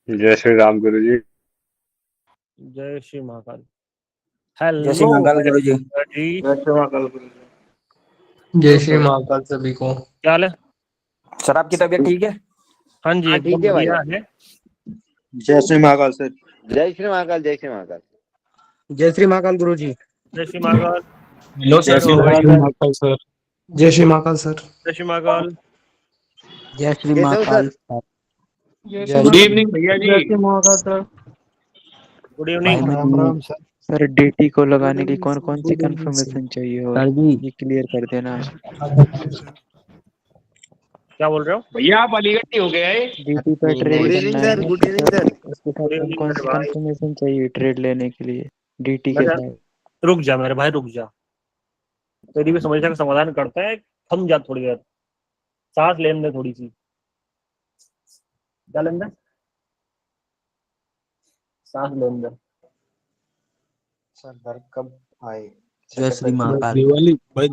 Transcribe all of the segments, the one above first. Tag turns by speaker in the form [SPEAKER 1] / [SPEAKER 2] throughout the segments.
[SPEAKER 1] जय श्री राम गुरु जी।
[SPEAKER 2] जय श्री महाकाल।
[SPEAKER 3] जय श्री
[SPEAKER 2] हेलो
[SPEAKER 3] महाकाल गुरु जी।
[SPEAKER 2] जी,
[SPEAKER 1] जय श्री महाकाल गुरु जी।
[SPEAKER 4] जय श्री महाकाल सभी को।
[SPEAKER 2] क्या हाल है?
[SPEAKER 3] सर आपकी तबीयत ठीक है?
[SPEAKER 2] हाँ जी,
[SPEAKER 5] हाँ,
[SPEAKER 2] एकदम
[SPEAKER 5] ठीक है भाई।
[SPEAKER 2] बढ़िया है।
[SPEAKER 1] जय श्री महाकाल सर।
[SPEAKER 5] जय श्री महाकाल, जय श्री महाकाल।
[SPEAKER 3] जय श्री महाकाल गुरु जी।
[SPEAKER 2] जय श्री महाकाल।
[SPEAKER 4] हेलो
[SPEAKER 1] जय
[SPEAKER 4] सर।
[SPEAKER 1] श्री महाकाल सर।
[SPEAKER 4] जय श्री महाकाल सर।
[SPEAKER 2] जय श्री महाकाल।
[SPEAKER 3] जय श्री
[SPEAKER 5] कैसे हो
[SPEAKER 3] महाकाल।
[SPEAKER 4] गुड इवनिंग भैया जी।
[SPEAKER 2] गुड
[SPEAKER 6] भाई
[SPEAKER 2] evening.
[SPEAKER 6] Ram Ram sir.
[SPEAKER 7] Sir डीटी को लगाने की कौन कौन सी कंफर्मेशन चाहिए हो ये क्लियर कर देना।
[SPEAKER 2] क्या बोल रहे हो?
[SPEAKER 4] भैया आप अलीगढ़ हो गए?
[SPEAKER 7] डीटी पे
[SPEAKER 5] गुड
[SPEAKER 7] ट्रेड
[SPEAKER 5] इवनिंग
[SPEAKER 7] करना
[SPEAKER 5] सर,
[SPEAKER 7] है
[SPEAKER 5] गुड इवनिंग सर।
[SPEAKER 7] उसके साथ
[SPEAKER 2] गुड इवनिंग
[SPEAKER 7] कौन
[SPEAKER 2] मेरे
[SPEAKER 7] सी
[SPEAKER 2] भाई।
[SPEAKER 7] कंफर्मेशन चाहिए ट्रेड लेने के लिए डीटी के
[SPEAKER 2] मेरे
[SPEAKER 7] साथ।
[SPEAKER 2] रुक जा मेरे भाई, रुक जा। तेरी भी समस्या का समाधान करते हैं। थम जा थोड़ी देर, सांस लेने दे थोड़ी सी। क्या लेने दे? सांस लेने दे।
[SPEAKER 6] सर घर कब आए?
[SPEAKER 3] जय श्री महाकाल।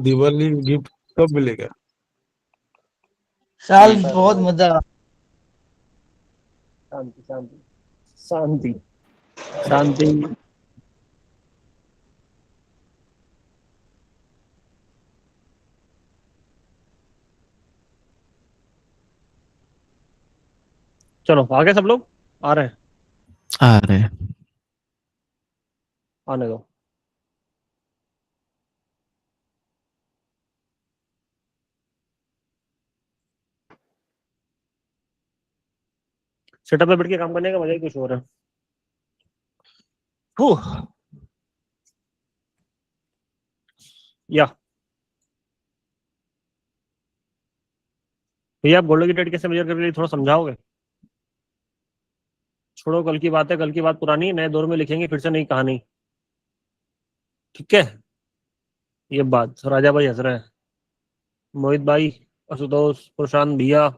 [SPEAKER 8] दिवाली गिफ्ट कब मिलेगा?
[SPEAKER 6] साल बहुत मजा।
[SPEAKER 2] शांति शांति शांति शांति। चलो आगे, सब लोग आ रहे हैं?
[SPEAKER 7] आ रहे हैं।
[SPEAKER 2] आने दो। सेटअप पे बैठ के काम करने का मजा ही कुछ और है। या भैया, आप गोल्ड की डेट कैसे मेजर करेंगे, थोड़ा समझाओगे? छोड़ो कल की बात है, कल की बात पुरानी, नए दौर में लिखेंगे फिर से नई कहानी। ठीक है? ये बात राजा भाई हंस रहे हैं, मोहित भाई, आशुतोष, प्रशांत भैया,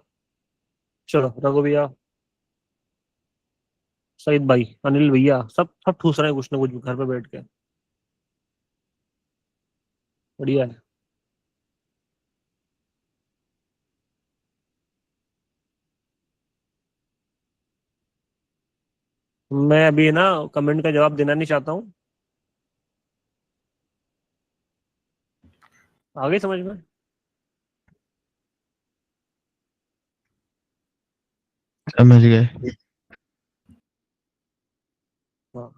[SPEAKER 2] चलो रघु भैया, सईद भाई, अनिल भैया, सब सब ठूस रहे हैं कुछ ना कुछ घर पे बैठ के। बढ़िया है। मैं अभी ना कमेंट का जवाब देना नहीं चाहता हूँ। आगे समझ में?
[SPEAKER 7] समझ गए।
[SPEAKER 2] हाँ।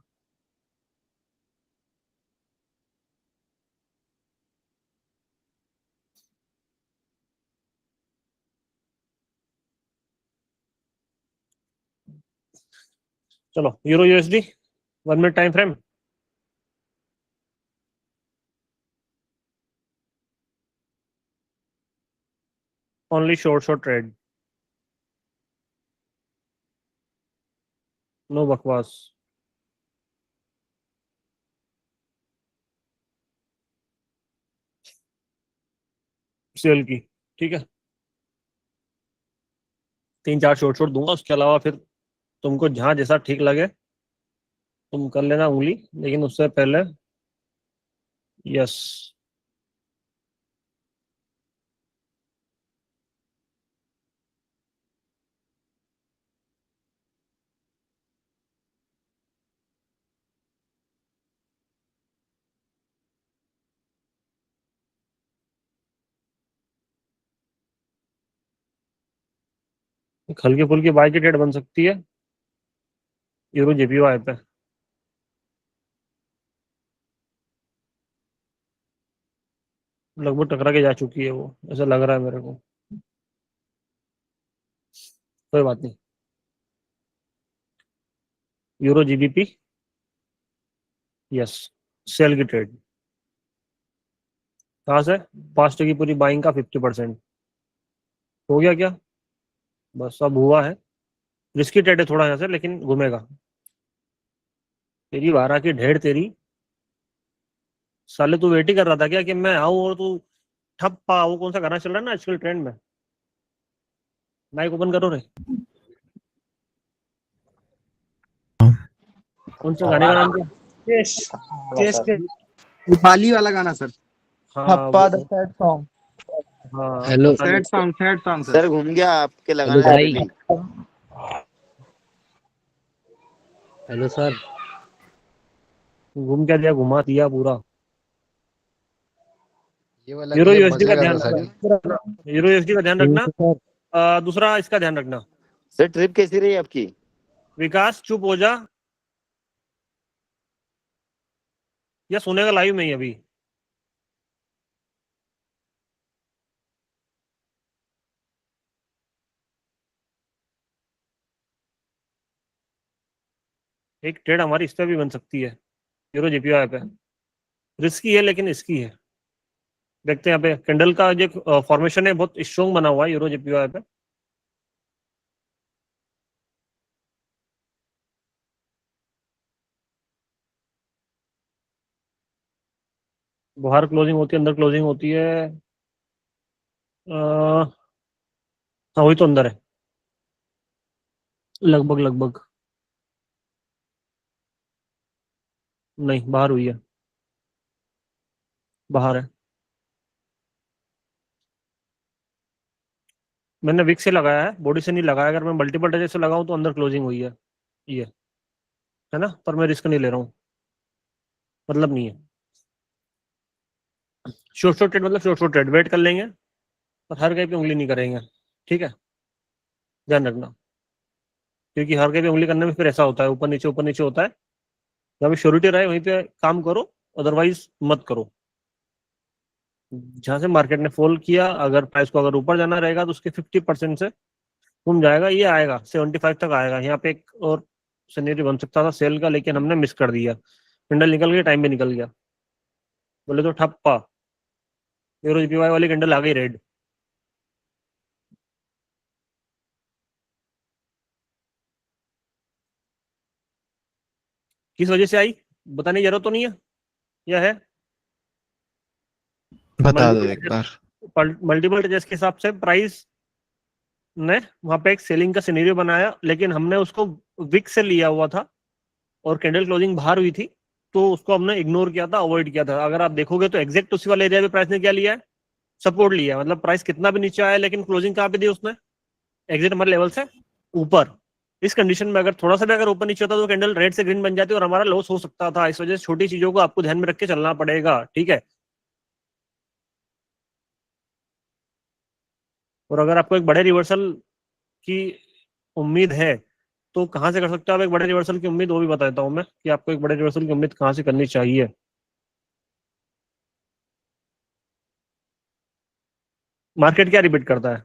[SPEAKER 2] चलो euro USD 1 minute time frame. Only short trade, no बकवास। सेल की, ठीक है? 3-4 शॉर्ट दूंगा, उसके अलावा फिर तुमको जहां जैसा ठीक लगे तुम कर लेना उंगली, लेकिन उससे पहले यस। हल्की फुल्की बाई की ट्रेड बन सकती है यूरो जेपीओ आए पे। लगभग टकरा के जा चुकी है वो, ऐसा लग रहा है मेरे को। कोई बात नहीं। यूरो जीबीपी, यस, सेल की ट्रेड। कहाँ से? पास्ट की पूरी बाइंग का 50% हो गया क्या? बस अब हुआ है। रिस्की ट्रेड है थोड़ा यहाँ से, लेकिन घूमेगा। तेरी 12 की ढेर तेरी। साले तू वेट ही कर रहा था क्या कि मैं आऊं और तू ठप्पा? वो कौन सा गाना चल रहा है ना आजकल ट्रेंड में? माइक ओपन करो रे। कौन सा गाने का नाम क्या?
[SPEAKER 3] बाली वाला गाना सर।
[SPEAKER 2] हाँ
[SPEAKER 6] द सैड सॉन्ग।
[SPEAKER 2] हाँ,
[SPEAKER 3] हेलो।
[SPEAKER 2] पता नहीं।
[SPEAKER 3] सैड सॉन्ग
[SPEAKER 5] सर घूम गया आपके लगाने
[SPEAKER 3] भाई।
[SPEAKER 5] पे भी।
[SPEAKER 3] Hello sir.
[SPEAKER 2] घूम क्या दिया, घुमा दिया पूरा।
[SPEAKER 6] ये वाला
[SPEAKER 2] यूरो
[SPEAKER 6] गेम
[SPEAKER 2] यूएसडी का
[SPEAKER 6] बचेगा
[SPEAKER 2] ध्यान
[SPEAKER 6] तो सर।
[SPEAKER 2] रखना, यूरो यूएसडी का ध्यान रखना।
[SPEAKER 3] सर
[SPEAKER 2] दूसरा इसका ध्यान रखना।
[SPEAKER 5] सर ट्रिप कैसी रही आपकी?
[SPEAKER 2] विकास चुप हो जा, या सुनेगा लाइव में ही अभी। एक ट्रेड हमारी इस पे भी बन सकती है, यूरो जीपीओ पे। रिस्की है लेकिन इसकी है। देखते हैं यहाँ पे कैंडल का जो फॉर्मेशन है बहुत स्ट्रॉन्ग बना हुआ है यूरो जीपीओ पे। बाहर क्लोजिंग होती है, अंदर क्लोजिंग होती है। हाँ, वही तो अंदर है, लगभग लगभग। नहीं, बाहर हुई है, बाहर है। मैंने विक से लगाया है, बॉडी से नहीं लगाया। अगर मैं मल्टीपल टच से लगाऊं तो अंदर क्लोजिंग हुई है, ये है ना। पर मैं रिस्क नहीं ले रहा हूँ, मतलब नहीं है। शॉर्ट शॉर्ट ट्रेड मतलब शॉर्ट शॉर्ट ट्रेड, वेट कर लेंगे, पर हर कहीं पे उंगली नहीं करेंगे, ठीक है, ध्यान रखना। क्योंकि हर कहीं पे उंगली करने में फिर ऐसा होता है, ऊपर नीचे होता है। जहाँ पे श्योरिटी रहे वहीं पे काम करो, अदरवाइज मत करो। जहां से मार्केट ने फॉल किया, अगर प्राइस को अगर ऊपर जाना रहेगा तो उसके 50% से घूम जाएगा, ये आएगा 75 तक आएगा। यहाँ पे एक और सिनेरियो बन सकता था सेल का, लेकिन हमने मिस कर दिया। कैंडल निकल गया, टाइम भी निकल गया, बोले तो ठप्पा। यूरो जीपीवाई वाली कैंडल आ गई रेड। किस वजह से आई बताने की जरूरत तो नहीं है, यह है
[SPEAKER 9] बता दो एक बार।
[SPEAKER 2] मल्टीपल टेजेस के हिसाब से प्राइस ने वहां पे एक सेलिंग का सिनेरियो बनाया, लेकिन हमने उसको विक से लिया हुआ था और कैंडल क्लोजिंग बाहर हुई थी, तो उसको हमने इग्नोर किया था, अवॉइड किया था। अगर आप देखोगे तो एग्जैक्ट उसी वाले एरिया पे प्राइस ने क्या लिया है, सपोर्ट लिया है। मतलब प्राइस कितना भी नीचे आया, लेकिन क्लोजिंग कहाँ पे दी उसने, एग्जिट हमारे लेवल से ऊपर। इस कंडीशन में अगर थोड़ा सा भी अगर ऊपर नीचे होता तो कैंडल रेड से ग्रीन बन जाती और हमारा लॉस हो सकता था। इस वजह से छोटी चीजों को आपको ध्यान में रख के चलना पड़ेगा, ठीक है। और अगर आपको एक बड़े रिवर्सल की उम्मीद है तो कहां से कर सकते हो आप एक बड़े रिवर्सल की उम्मीद, वो भी बताता हूं मैं कि आपको एक बड़े रिवर्सल की उम्मीद कहां से करनी चाहिए। मार्केट क्या रिपीट करता है,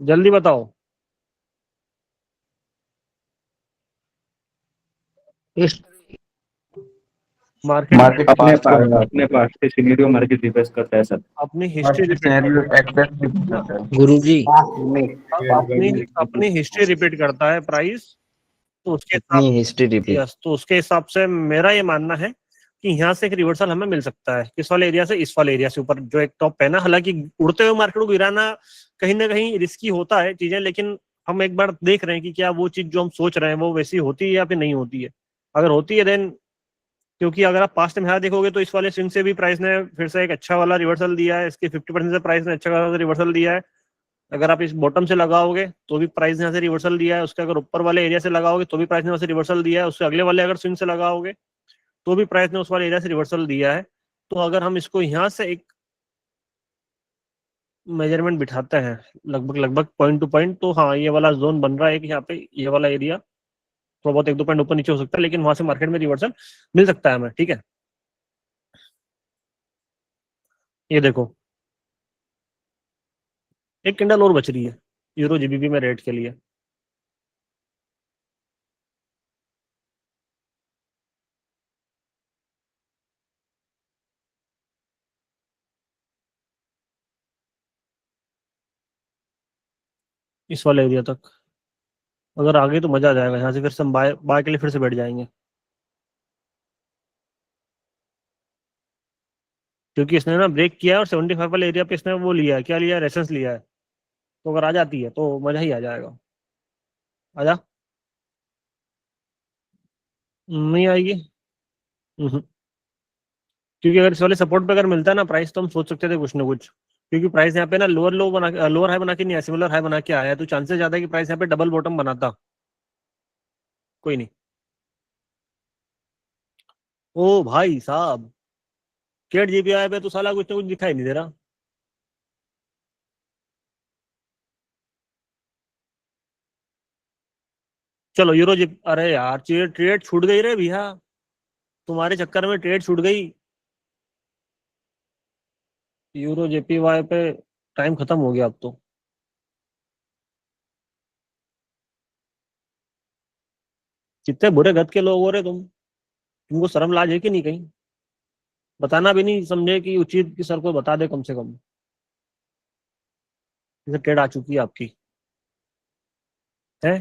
[SPEAKER 2] जल्दी बताओ। मार्केट
[SPEAKER 1] मार्केट अपने पास्ट के सिनेरियो मार्केट रिवर्स करता है सर।
[SPEAKER 2] अपनी हिस्ट्री
[SPEAKER 3] गुरुजी
[SPEAKER 2] अपनी हिस्ट्री रिपीट करता है प्राइस, तो उसके हिसाब
[SPEAKER 3] अपनी हिस्ट्री रिपीट।
[SPEAKER 2] यस, तो उसके हिसाब से मेरा ये मानना है कि यहाँ से एक रिवर्सल हमें मिल सकता है। किस वाले एरिया से, इस वाले एरिया से ऊपर जो एक टॉप है ना। हालांकि उड़ते हुए मार्केट को गिराना कहीं ना कहीं रिस्की होता है चीजें, लेकिन हम एक बार देख रहे हैं कि क्या वो चीज जो हम सोच रहे हैं वो वैसी होती है या फिर नहीं होती है। अगर होती है देन, क्योंकि अगर आप पास्ट में यहाँ देखोगे तो इस वाले स्विंग से भी प्राइस ने फिर से एक अच्छा वाला रिवर्सल दिया है, इसके 50% से प्राइस ने अच्छा वाला रिवर्सल दिया है। अगर आप इस बॉटम से लगाओगे तो भी प्राइस ने यहाँ से रिवर्सल दिया है, उसके अगर ऊपर वाले एरिया से लगाओगे तो भी प्राइस ने वहाँ से रिवर्सल दिया है, उससे अगले वाले अगर स्विंग से लगाओगे तो भी प्राइस ने उस वाले एरिया से रिवर्सल दिया है। तो अगर हम इसको यहाँ से एक मेजरमेंट बिठाते हैं लगभग लगभग पॉइंट टू पॉइंट, तो हाँ ये वाला जोन बन रहा है कि यहाँ पे ये वाला एरिया थोड़ा बहुत एक दो पॉइंट ऊपर नीचे हो सकता है, लेकिन वहां से मार्केट में रिवर्सल मिल सकता है हमें, ठीक है। ये देखो एक कैंडल और बच रही है यूरो जीबीपी में रेट के लिए। इस वाले एरिया तक अगर आ गई तो मजा आ जाएगा, यहाँ से फिर से हम बाय बाय के लिए फिर से बैठ जाएंगे, क्योंकि इसने ना ब्रेक किया है और 75 वाले एरिया पे इसने वो लिया है, क्या लिया है, रेसेंस लिया है। तो अगर आ जाती है तो मजा ही आ जाएगा। आजा, नहीं आएगी। हम्म। क्योंकि अगर इस वाले सपोर्ट पे अगर मिलता है ना प्राइस, तो हम सोच सकते थे कुछ ना कुछ, क्योंकि प्राइस यहाँ पे ना लोअर हाई बना के नहीं आया, सिमिलर हाई बना के आया है, तो चांसेस ज्यादा है कि प्राइस यहाँ पे डबल बॉटम बनाता। कोई नहीं। ओ भाई साहब, केट जीपीआई पे तो साला कुछ ना कुछ दिखाई नहीं दे रहा। चलो यूरो जी, अरे यार ट्रेड छूट गई रे भैया, तुम्हारे चक्कर में ट्रेड छूट गई। यूरो जेपीवाई पे टाइम खत्म हो गया अब तो। कितने बुरे गद के लोग हो रहे तुमको शर्म लाज है कि नहीं? कहीं बताना भी नहीं समझे कि उचित कि सर को बता दे कम से कम। जैसे ट्रेड आ चुकी है आपकी है।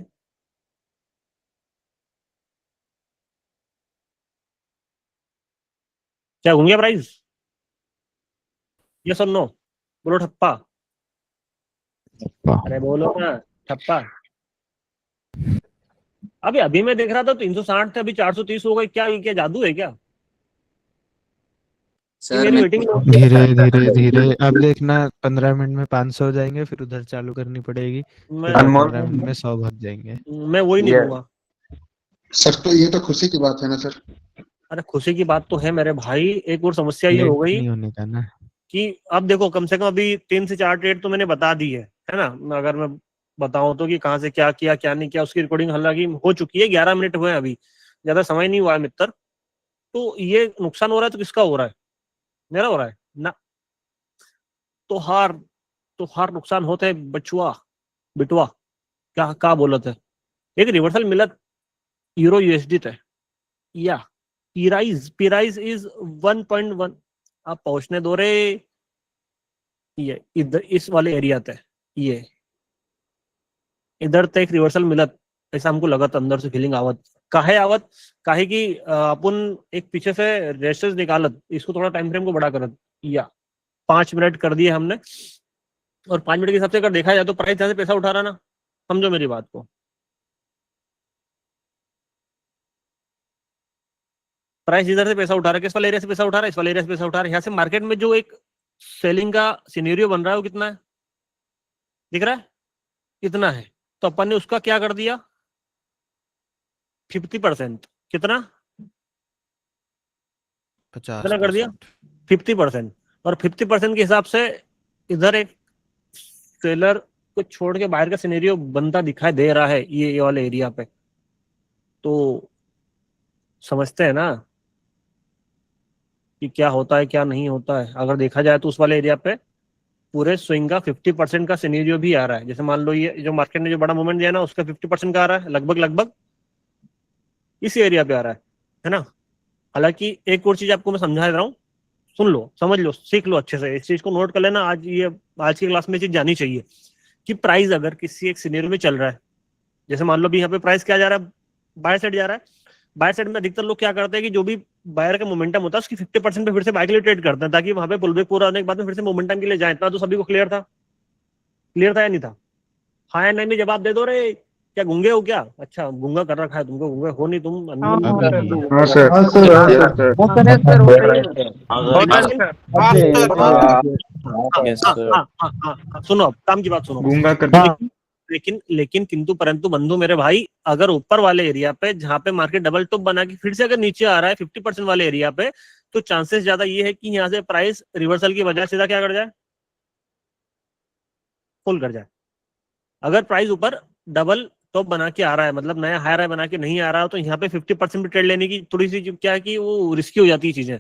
[SPEAKER 2] क्या घूम गया प्राइस? ये सुन नो, बोलो ठप्पा। अरे बोलो ना ठप्पा। अभी अभी मैं देख रहा था 360 थे, अभी 430 हो गए। क्या ये क्या जादू है क्या? ये मेरी वेटिंग
[SPEAKER 7] धीरे धीरे धीरे अब देखना 15 मिनट में 500 हो जाएंगे, फिर उधर चालू करनी पड़ेगी, फिर
[SPEAKER 2] मैं
[SPEAKER 7] 15 मिनट में 100 भर जाएंगे।
[SPEAKER 2] मैं वही नहीं दूंगा
[SPEAKER 10] सर। तो ये तो खुशी की बात है ना सर।
[SPEAKER 2] अरे खुशी की बात तो है मेरे भाई। एक और समस्या ये हो गई
[SPEAKER 7] नहीं होने का ना
[SPEAKER 2] कि अब देखो कम से कम अभी 3 से 4 ट्रेड तो मैंने बता दी है ना। अगर मैं बताऊं तो कि कहाँ से क्या किया क्या नहीं किया, उसकी रिकॉर्डिंग हालांकि हो चुकी है। 11 मिनट हुए हैं अभी, ज्यादा समय नहीं हुआ है मित्र। तो ये नुकसान हो रहा है तो किसका हो रहा है? मेरा हो रहा है ना। तो हार नुकसान होते है बचुआ बिटवा। क्या बोलत है। एक रिवर्सल मिलत यूरो यूएसडी थे या पीराइज इज 1.1। आप पहुंचने दो रे। ये इधर इस वाले एरिया थे, ये इधर तक रिवर्सल मिलत, ऐसा हमको लगा था। अंदर से फीलिंग आवत काहे कि अपन एक पीछे से रेसेस निकालत, इसको थोड़ा टाइम फ्रेम को बड़ा करत या 5 मिनट कर दिए हमने। और 5 मिनट के हिसाब से अगर देखा जाए तो प्राइस यहाँ से पैसा उठा रहा ना। समझो मेरी बात को। प्राइस इधर से पैसा उठा रहा है, किस वाले एरिया से पैसा उठा रहा है? इस वाले एरिया से पैसा उठा रहा है। यहाँ से मार्केट में जो एक सेलिंग का सिनेरियो बन रहा है वो कितना है दिख रहा है? कितना है? तो अपन ने उसका क्या कर दिया 50%। कितना कर दिया 50%। और 50% के हिसाब से इधर एक सेलर को छोड़ के बाहर का सिनेरियो बनता दिखाई दे रहा है ये वाले एरिया पे। तो समझते हैं ना कि क्या होता है क्या नहीं होता है। अगर देखा जाए तो उस वाले एरिया पे पूरे स्विंग का 50% का सिनेरियो भी आ रहा है। जैसे मान लो ये जो मार्केट ने जो बड़ा मूवमेंट दिया ना, उसका 50% का आ रहा है, लगभग इसी एरिया पे आ रहा है ना। हालांकि एक और चीज आपको मैं समझा दे रहा हूँ, सुन लो, समझ लो, सीख लो अच्छे से। इस चीज को नोट कर लेना। आज की क्लास में चीज जानी चाहिए कि प्राइस अगर किसी एक सिनेरियो में चल रहा है, जैसे मान लो भी यहाँ पे प्राइस क्या जा रहा है, बाय साइड जा रहा है। बाय साइड में अधिकतर लोग क्या करते हैं कि जो भी बायर का मोमेंटम होता है उसकी 50% पे फिर से बाय के लिए ट्रेड करते हैं, ताकि वहां पे पुलबैक पूरा होने के बाद में फिर से मोमेंटम के लिए जाए। इतना तो सभी को क्लियर था या नहीं था? हाँ या नहीं में जवाब दे दो रे। क्या गूंगे हो क्या? अच्छा गूंगा कर रखा है तुमको, गूंगे हो नहीं तुम।
[SPEAKER 10] हाँ सर।
[SPEAKER 2] सुनो अब काम की बात सुनो।
[SPEAKER 1] गूंगा कर
[SPEAKER 2] लेकिन किंतु परंतु बंधु मेरे भाई, अगर ऊपर वाले एरिया पे जहां पे मार्केट डबल टॉप बना के फिर से अगर नीचे आ रहा है 50% वाले एरिया पे, तो चांसेस ज्यादा ये है कि यहाँ से प्राइस रिवर्सल की बजाय सीधा क्या कर जाए, फुल कर जाए। अगर प्राइस ऊपर डबल टॉप बना के आ रहा है, मतलब नया हाई राय बना के नहीं आ रहा है, तो यहाँ पे 50% भी ट्रेड लेने की थोड़ी सी क्या है कि वो रिस्की हो जाती है चीजें।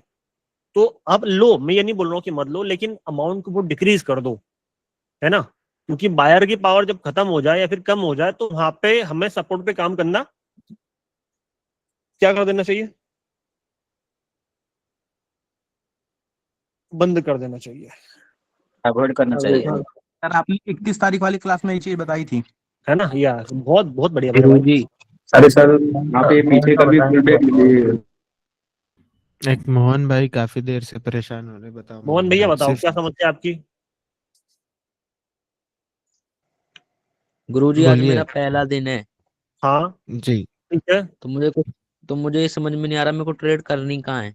[SPEAKER 2] तो अब लो, मैं ये नहीं बोल रहा हूँ कि मत लो, लेकिन अमाउंट को वो डिक्रीज कर दो, है ना। क्योंकि बायर की पावर जब खत्म हो जाए या फिर कम हो जाए तो वहां पे हमें सपोर्ट पे काम करना क्या कर देना चाहिए, बंद कर देना चाहिए,
[SPEAKER 3] अवॉइड करना चाहिए। सर आपने 31 तारीख वाली क्लास में ये चीज बताई थी,
[SPEAKER 2] है ना। यार बहुत बहुत बढ़िया मेरे भाई।
[SPEAKER 3] जी।
[SPEAKER 1] अरे सर यहाँ पे पीछे कभी फीडबैक मिली है।
[SPEAKER 7] एक मोहन भाई काफी देर से परेशान हो रहे, बताओ
[SPEAKER 2] मोहन भैया बताओ
[SPEAKER 7] सिर्फ-
[SPEAKER 2] क्या समस्या आपकी?
[SPEAKER 3] गुरुजी आज
[SPEAKER 7] बोलिए।
[SPEAKER 3] मेरा पहला दिन है,
[SPEAKER 2] हाँ
[SPEAKER 7] जी
[SPEAKER 2] ठीक है।
[SPEAKER 3] तो मुझे ये समझ में नहीं आ रहा मेरे को ट्रेड करनी कहाँ है।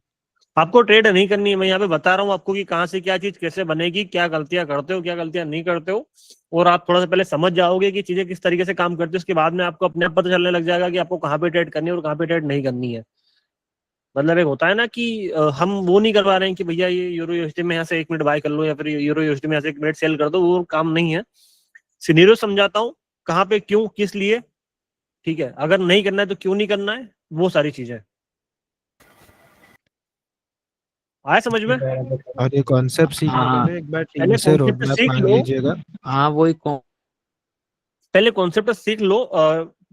[SPEAKER 2] आपको ट्रेड नहीं करनी है, मैं यहाँ पे बता रहा हूँ आपको कि कहाँ से क्या चीज कैसे बनेगी, क्या गलतियां करते हो क्या गलतियां नहीं करते हो, और आप थोड़ा सा पहले समझ जाओगे कि चीजें किस तरीके से काम करती है, उसके बाद में आपको अपने आप पता चलने लग जाएगा कि आपको कहाँ पे ट्रेड करनी है और कहाँ पे ट्रेड नहीं करनी है। मतलब एक होता है ना कि हम वो नहीं करवा रहे हैं कि भैया ये यूरो यूएसडी में यहाँ से 1 मिनट बाय कर लो या फिर यूरो यूएसडी में यहाँ से 1 मिनट सेल कर दो, वो काम नहीं है। सिनेरियो समझाता हूँ, कहाँ पे क्यों किस लिए, ठीक है, अगर नहीं करना है तो क्यों नहीं करना है, वो सारी चीजें आया समझ में।
[SPEAKER 7] और ये कॉन्सेप्ट सीखने
[SPEAKER 3] हाँ।
[SPEAKER 7] के लिए एक बार टीम
[SPEAKER 2] पहले
[SPEAKER 7] से रोड
[SPEAKER 2] कॉन्सेप्ट
[SPEAKER 7] मैप
[SPEAKER 2] सीख
[SPEAKER 7] मांग
[SPEAKER 2] लो,
[SPEAKER 7] लीजिएगा।
[SPEAKER 3] हाँ वही
[SPEAKER 2] पहले कॉन्सेप्ट सीख लो,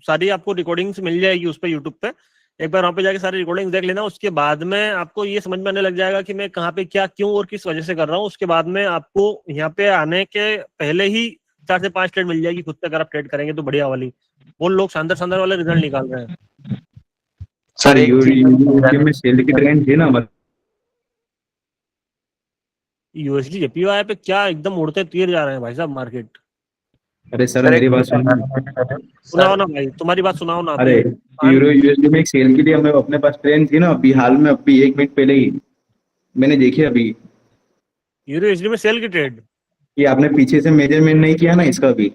[SPEAKER 2] सारी आपको रिकॉर्डिंग्स मिल जाएगी उस पर यूट्यूब पे, एक बार वहां पे जाके सारी रिकॉर्डिंग्स देख लेना, उसके बाद में आपको ये समझ में आने लग जाएगा कि मैं कहाँ पे क्या क्यों और किस वजह से कर रहा हूँ। उसके बाद में आपको यहाँ पे आने के पहले ही 4 से 5 ट्रेड मिल जाएगी खुद से, अगर आप ट्रेड करेंगे तो बढ़िया वाली, वो लोग शानदार शानदार वाले रिजल्ट निकाल रहे हैं।
[SPEAKER 1] सर यूएसडी में सेल की ट्रेंड थी ना, मतलब
[SPEAKER 2] यूएसडी जेपीवाई पे क्या एकदम उड़ते तीर जा रहे हैं भाई साहब मार्केट।
[SPEAKER 1] अरे सर मेरी बात सुनो।
[SPEAKER 2] सुनाओ ना भाई, तुम्हारी बात सुनाओ ना।
[SPEAKER 1] अरे यूरो यूएसडी में एक सेल के लिए हमें अपने पास ट्रेंड थी ना, अभी हाल में, अभी 1 मिनट पहले ही मैंने देखी अभी।
[SPEAKER 2] यूरो यूएसडी में सेल की ट्रेड,
[SPEAKER 1] ये आपने पीछे से मेजरमेंट नहीं किया ना इसका भी।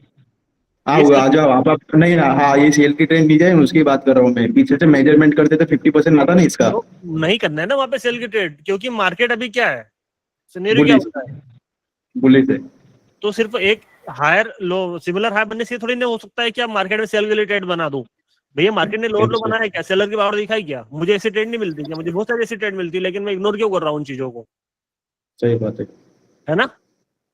[SPEAKER 1] हाँ वो आ जाओ आप नहीं ना, हाँ ये सेल की ट्रेंड नहीं जाए, उसकी बात कर रहा हूँ मैं। पीछे से मेजरमेंट करते तो 50% आता ना इसका।
[SPEAKER 2] तो नहीं करना है ना वहां पे सेल की ट्रेड, क्योंकि मार्केट अभी क्या है, सिनेरियो क्या होता है,
[SPEAKER 1] बुलिश है।
[SPEAKER 2] तो सिर्फ एक हायर लो सिमिलर हाई बनने से थोड़ी ना हो सकता है कि आप मार्केट में सेल के लिए ट्रेड बना दो। भैया मार्केट ने लोअर लो बनाया है क्या, सेलर की पावर दिखाई क्या, मुझे ऐसी ट्रेड नहीं मिलती क्या, मुझे बहुत सारी ऐसी ट्रेड मिलती है, लेकिन मैं इग्नोर क्यों कर रहा हूँ उन चीजों को,
[SPEAKER 1] सही बात
[SPEAKER 2] है ना।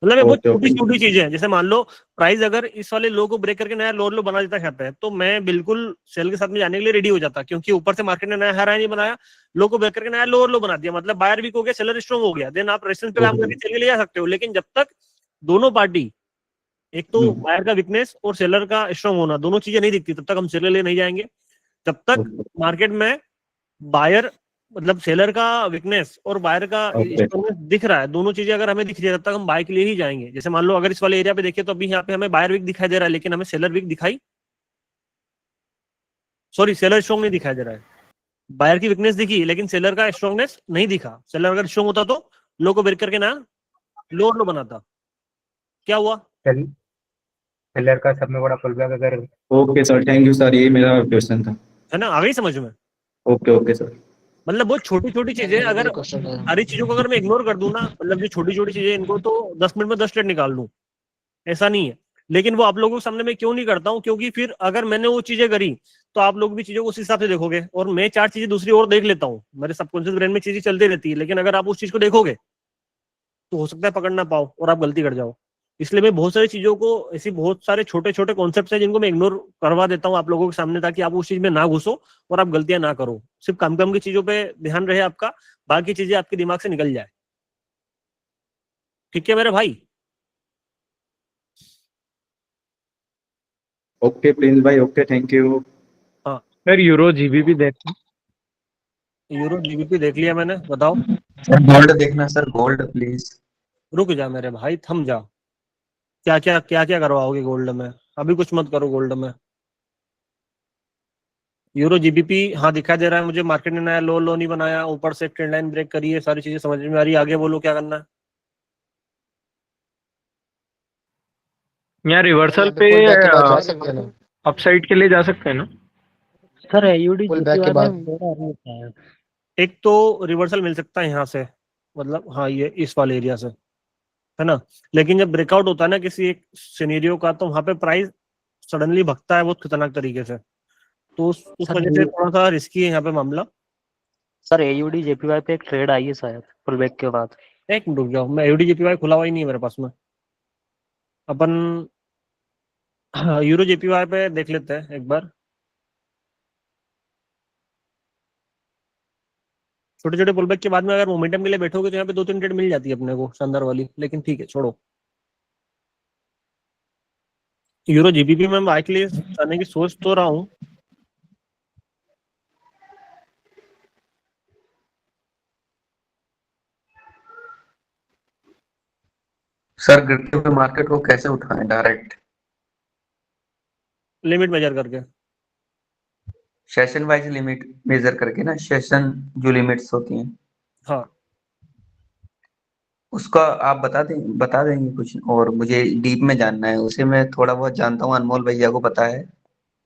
[SPEAKER 2] मतलब ये बहुत
[SPEAKER 1] ओके,
[SPEAKER 2] छोटी
[SPEAKER 1] ओके।
[SPEAKER 2] छोटी चीजें हैं, जैसे मान लो प्राइस अगर इस वाले लो को ब्रेक करके नया लोअर लो बना देता चाहता है, तो मैं बिल्कुल सेल के साथ में जाने के लिए रेडी हो जाता, क्योंकि ऊपर से मार्केट ने नया हाई नहीं बनाया, लो को ब्रेक करके नया लोअर लो बना दिया, मतलब बायर वीक हो गया सेलर स्ट्रॉन्ग हो गया, देन आप रेजिस्टेंस पे काम करके सेल के लिए जा सकते हो। लेकिन जब तक दोनों पार्टी, एक तो बायर का वीकनेस और सेलर का स्ट्रॉन्ग होना, दोनों चीजें नहीं दिखती, तब तक हम सेल के लिए नहीं जाएंगे। जब तक मार्केट में बायर मतलब सेलर का वीकनेस और बायर का स्ट्रॉन्गनेस दिख रहा है, दोनों चीजें अगर हमें दिख रही है, तब तक हम बाय के लिए ही जाएंगे। जैसे मान लो अगर इस वाले एरिया पे देखें तो अभी यहाँ पे हमें बायर वीक दिखाई दे रहा है, लेकिन हमें सेलर वीक दिखाई, सॉरी सेलर स्ट्रॉन्ग नहीं दिखाई दे रहा है, बायर की वीकनेस दिखी लेकिन सेलर का स्ट्रॉन्गनेस नहीं दिखा। सेलर अगर स्ट्रॉन्ग होता तो लो को ब्रेक करके ना लोअर लो बनाता, क्या हुआ,
[SPEAKER 6] सेलर का सब में बड़ा पुल बैक अगर
[SPEAKER 1] okay sir, thank you sir, यही मेरा क्वेश्चन था।
[SPEAKER 2] है ना, आ गई समझ में।
[SPEAKER 1] Okay okay sir.
[SPEAKER 2] मतलब बहुत छोटी छोटी चीजें, अगर सारी चीजों को अगर मैं इग्नोर कर दूं ना, मतलब जो छोटी छोटी चीजें इनको तो 10 मिनट में 10 ट्रेड निकाल लूं, ऐसा नहीं है। लेकिन वो आप लोगों के सामने मैं क्यों नहीं करता हूँ, क्योंकि फिर अगर मैंने वो चीजें करी तो आप लोग भी चीजों को उस हिसाब से देखोगे, और मैं 4 चीजें दूसरी और देख लेता हूँ, मेरे सबकॉन्शियस ब्रेन में चीजें चलती रहती है, लेकिन अगर आप उस चीज को देखोगे तो हो सकता है पकड़ ना पाओ और आप गलती कर जाओ। इसलिए मैं बहुत सारी चीजों को, ऐसी बहुत सारे छोटे छोटे कॉन्सेप्ट्स हैं जिनको मैं इग्नोर करवा देता हूँ आप लोगों के सामने, ताकि आप उस चीज में ना घुसो और आप गलतियां ना करो, सिर्फ कम कम की चीजों पे ध्यान रहे आपका, बाकी चीजें आपके दिमाग से निकल जाए। ठीक है मेरे भाई।
[SPEAKER 1] ओके प्रिंस भाई, okay, thank you.
[SPEAKER 7] Sir euro GBP देखना।
[SPEAKER 2] यूरो जीबीपी देख लिया मैंने, बताओ।
[SPEAKER 6] सर गोल्ड देखना सर, गोल्ड प्लीज।
[SPEAKER 2] रुक जा मेरे भाई, थम जा। क्या क्या क्या क्या करवाओगे गोल्ड में, अभी कुछ मत करो गोल्ड में। यूरो जीबीपी हाँ दिखाई दे रहा है मुझे, मार्केट ने नया लो नहीं बनाया, ऊपर से ट्रेंड लाइन ब्रेक करी है, सारी चीजें समझ में आ रही है, आगे बोलो क्या करना है।
[SPEAKER 7] यहाँ रिवर्सल पे अपसाइड के लिए जा सकते हैं ना
[SPEAKER 6] सर एयूडी के बाद
[SPEAKER 2] एक तो रिवर्सल मिल सकता है यहाँ से, मतलब हाँ ये इस वाले एरिया से, है ना, लेकिन जब ब्रेकआउट होता है ना किसी एक सिनेरियो का, तो वहां पे प्राइस सडनली भगता है बहुत खतरनाक तरीके से, तो उस वजह से थोड़ा सा रिस्की है यहाँ पे मामला।
[SPEAKER 11] सर एयूडी जेपीवाई पे एक ट्रेड आई है शायद फुल बैक के बाद।
[SPEAKER 2] एक मिनट रुक जाओ, मैं एयूडी जेपीवाई खुला हुआ ही नहीं है मेरे पास में, अपन यूरो जेपीवाई पे देख लेते हैं एक बार। छोटे छोटे पुलबैक के बाद में अगर मोमेंटम के लिए बैठोगे तो यहाँ पे 2-3 ट्रेड मिल जाती है अपने को शानदार वाली, लेकिन ठीक है छोड़ो। यूरो जीबीपी में बाइक लिए जाने की सोच तो रहा हूँ।
[SPEAKER 6] सर गिरते हुए मार्केट को कैसे उठाएं डायरेक्ट?
[SPEAKER 2] लिमिट मेजर करके,
[SPEAKER 6] सेशन वाइज लिमिट मेजर करके ना, सेशन जो लिमिट्स होती हैं।
[SPEAKER 2] हाँ
[SPEAKER 6] उसका आप बता देंगे कुछ, और मुझे डीप में जानना है उसे। मैं थोड़ा बहुत जानता हूँ, अनमोल भैया को पता है,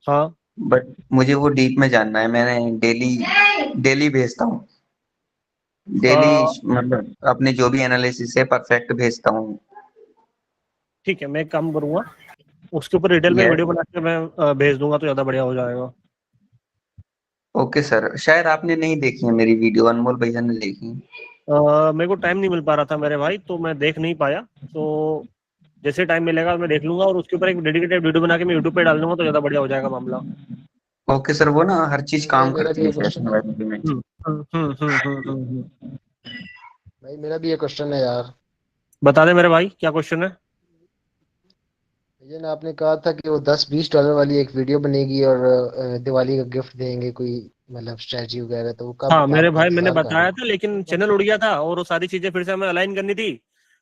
[SPEAKER 2] हाँ
[SPEAKER 6] बट मुझे वो डीप में जानना है। मैंने डेली डेली भेजता हूँ, डेली
[SPEAKER 2] अ,
[SPEAKER 6] मतलब अपने जो भी एनालिसिस है परफेक्ट भेजता हूँ।
[SPEAKER 2] ठीक है, मैं एक काम करूंगा, उसके ऊपर डिटेल में
[SPEAKER 6] यस,
[SPEAKER 2] वीडियो बना के मैं भेज दूंगा तो ज़्यादा बढ़िया हो जाएगा।
[SPEAKER 6] Okay sir. शायद आपने नहीं देखी है मेरी वीडियो, अनमोल भैया ने देखी है।
[SPEAKER 2] मेरे को टाइम नहीं मिल पा रहा था मेरे भाई, तो मैं देख नहीं पाया। तो जैसे टाइम मिलेगा मैं देख लूंगा और उसके ऊपर एक डेडिकेटेड वीडियो बना के मैं यूट्यूब पे डाल दूंगा तो ज़्यादा बढ़िया हो जाएगा मामला।
[SPEAKER 6] ओके सर, वो ना हर चीज काम
[SPEAKER 10] मेरा
[SPEAKER 6] करती
[SPEAKER 10] भी
[SPEAKER 6] है
[SPEAKER 10] एक क्वेश्चन
[SPEAKER 6] फैशन
[SPEAKER 10] है
[SPEAKER 6] वैशन में।
[SPEAKER 10] भाई, मेरा भी एक क्वेश्चन है यार।
[SPEAKER 2] बता दे मेरे भाई, क्या क्वेश्चन है?
[SPEAKER 10] ये ना, आपने कहा था कि वो $10-20 वाली एक वीडियो बनेगी और दिवाली का गिफ्ट देंगे कोई, मतलब स्ट्रेटजी वगैरह, तो वो कब
[SPEAKER 2] हाँ मेरे
[SPEAKER 10] आपका
[SPEAKER 2] भाई, मैंने
[SPEAKER 10] इंतजार कर रहा
[SPEAKER 2] बताया
[SPEAKER 10] हूँ।
[SPEAKER 2] था लेकिन चैनल उड़ गया था और वो सारी चीजें फिर से हमें अलाइन करनी थी,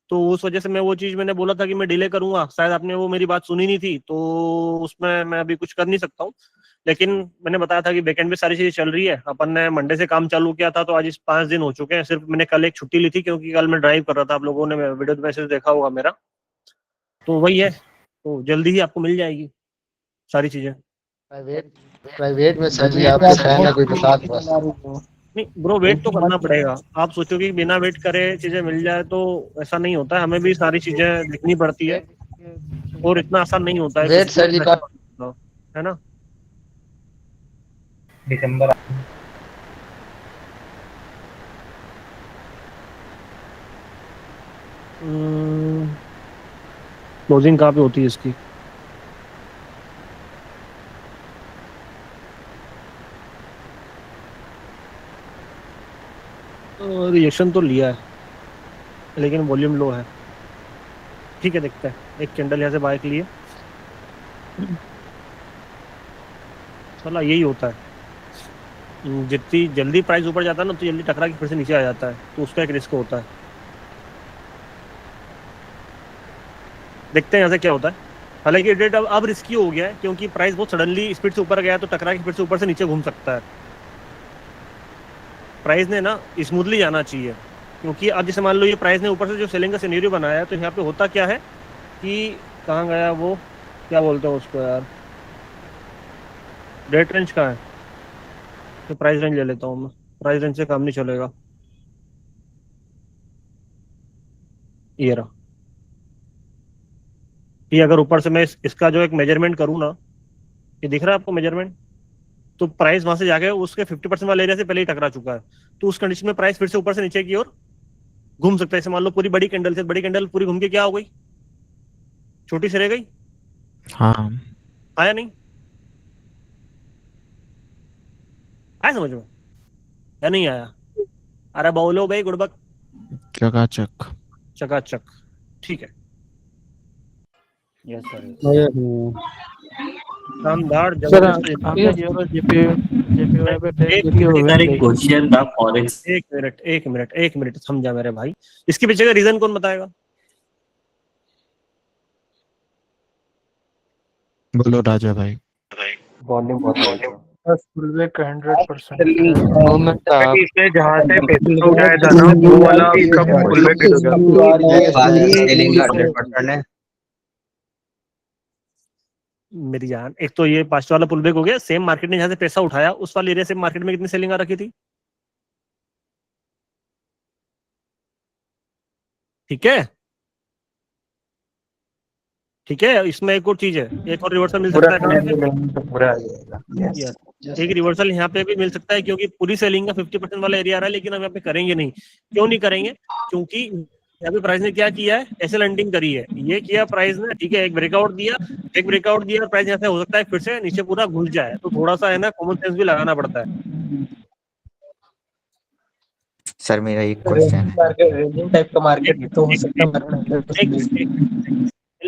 [SPEAKER 2] तो उस वजह से मैं वो चीज मैंने बोला था कि मैं डिले करूंगा, शायद आपने वो मेरी बात सुनी नहीं थी, तो उसमें मैं अभी कुछ कर नहीं सकता हूँ। लेकिन मैंने बताया था कि बैकएंड पे सारी चीजें चल रही है। अपन ने मंडे से काम चालू किया था तो आज इस 5 दिन हो चुके हैं। सिर्फ मैंने कल एक छुट्टी ली थी क्योंकि कल मैं ड्राइव कर रहा था, आप लोगों ने वीडियो मैसेज देखा होगा मेरा। तो वही है, तो जल्दी ही आपको मिल जाएगी सारी चीजें।
[SPEAKER 10] प्राइवेट प्राइवेट में सर जी, आपके फैन है, कोई बता दो बस।
[SPEAKER 2] नहीं ब्रो, वेट तो करना पड़ेगा। आप सोचो कि बिना वेट करे चीजें मिल जाए तो ऐसा नहीं होता है, हमें भी सारी चीजें देखनी पड़ती है और इतना आसान नहीं होता है
[SPEAKER 10] वेट
[SPEAKER 2] किसी
[SPEAKER 10] सर जी का।
[SPEAKER 2] को, है ना।
[SPEAKER 3] दिसंबर
[SPEAKER 2] क्लोजिंग कहाँ पे होती है इसकी? रिएक्शन तो लिया है लेकिन वॉल्यूम लो है। ठीक है, देखते हैं। एक कैंडल यहाँ से बाय के लिए, चला यही होता है। जितनी जल्दी प्राइस ऊपर जाता है ना तो जल्दी टकरा के फिर से नीचे आ जाता है, तो उसका एक रिस्क होता है। देखते हैं यहाँ से क्या होता है। हालांकि डेट अब रिस्की हो गया है क्योंकि प्राइस बहुत सडनली स्पीड से ऊपर गया है, तो टकरा के फिर से ऊपर से नीचे घूम सकता है। प्राइस ने ना स्मूथली जाना चाहिए, क्योंकि अब जैसे मान लो ये प्राइस ने ऊपर से जो सेलिंग का सिनेरियो बनाया है, तो यहाँ पे होता क्या है कि कहाँ गया वो, क्या बोलते हैं उसको यार, रेट रेंज कहाँ है? तो प्राइस रेंज ले लेता हूँ मैं, प्राइस रेंज से काम नहीं चलेगा। ये रहा। ये अगर ऊपर से मैं इसका जो एक मेजरमेंट करूँ ना, ये दिख रहा है आपको मेजरमेंट? तो प्राइस वहां से जाके उसके 50% वाले एरिया से पहले ही टकरा चुका है, तो उस कंडीशन में प्राइस फिर से ऊपर से नीचे की ओर घूम सकता है। जैसे मान लो पूरी बड़ी कैंडल से, बड़ी कैंडल पूरी घूम के क्या हो गई, छोटी सी रह गई।
[SPEAKER 7] हाँ
[SPEAKER 2] आया नहीं? आया समझ में या नहीं आया? अरे बोलो भाई गुड़बक।
[SPEAKER 7] चकाचक।
[SPEAKER 2] चकाचक। ठीक है। यस सर, शानदार जबरदस्त।
[SPEAKER 7] आपने जो जेपीवाई पे ट्रेड की थी वो
[SPEAKER 3] क्वेश्चन था फॉरेक्स।
[SPEAKER 2] एक मिनट समझा मेरे भाई, इसके पीछे का रीजन कौन बताएगा?
[SPEAKER 7] बोलो राजा भाई।
[SPEAKER 3] वॉल्यूम बहुत है।
[SPEAKER 4] बस फुल बैक का 100%
[SPEAKER 8] इसमें जहाँ से पैसा उठाया था ना वो वाला इसका फुल बैक हो गया।
[SPEAKER 6] सेलिंग का 100% है।
[SPEAKER 2] मेरी जान, एक तो ये 5 वाला पुल बैक हो गया। सेम मार्केट ने जहाँ से पैसा उठाया उस वाले एरिया से मार्केट में कितनी सेलिंग आ रखी थी? ठीक है, ठीक है। इसमें एक और चीज है, एक और रिवर्सल मिल सकता है कहाँ पे?
[SPEAKER 3] पूरा आ जाएगा।
[SPEAKER 2] Yes. एक रिवर्सल यहाँ पे भी मिल सकता है क्योंकि पूरी सेलिंग का 50% वाला एरिया आ रहा है, लेकिन हम यहाँ पे करेंगे नहीं। क्यों नहीं करेंगे? क्योंकि यहाँ पे प्राइस ने क्या किया है, ऐसे लैंडिंग करी है, ये किया प्राइस ने, ठीक है, एक ब्रेकआउट दिया और प्राइस यहाँ से हो सकता है फिर से नीचे पूरा घुस जाए, तो थोड़ा सा है ना कॉमन सेंस भी लगाना पड़ता है।
[SPEAKER 5] सर मेरा एक क्वेश्चन है।
[SPEAKER 3] रेंजिंग टाइप का मार्केट तो हो सकता है।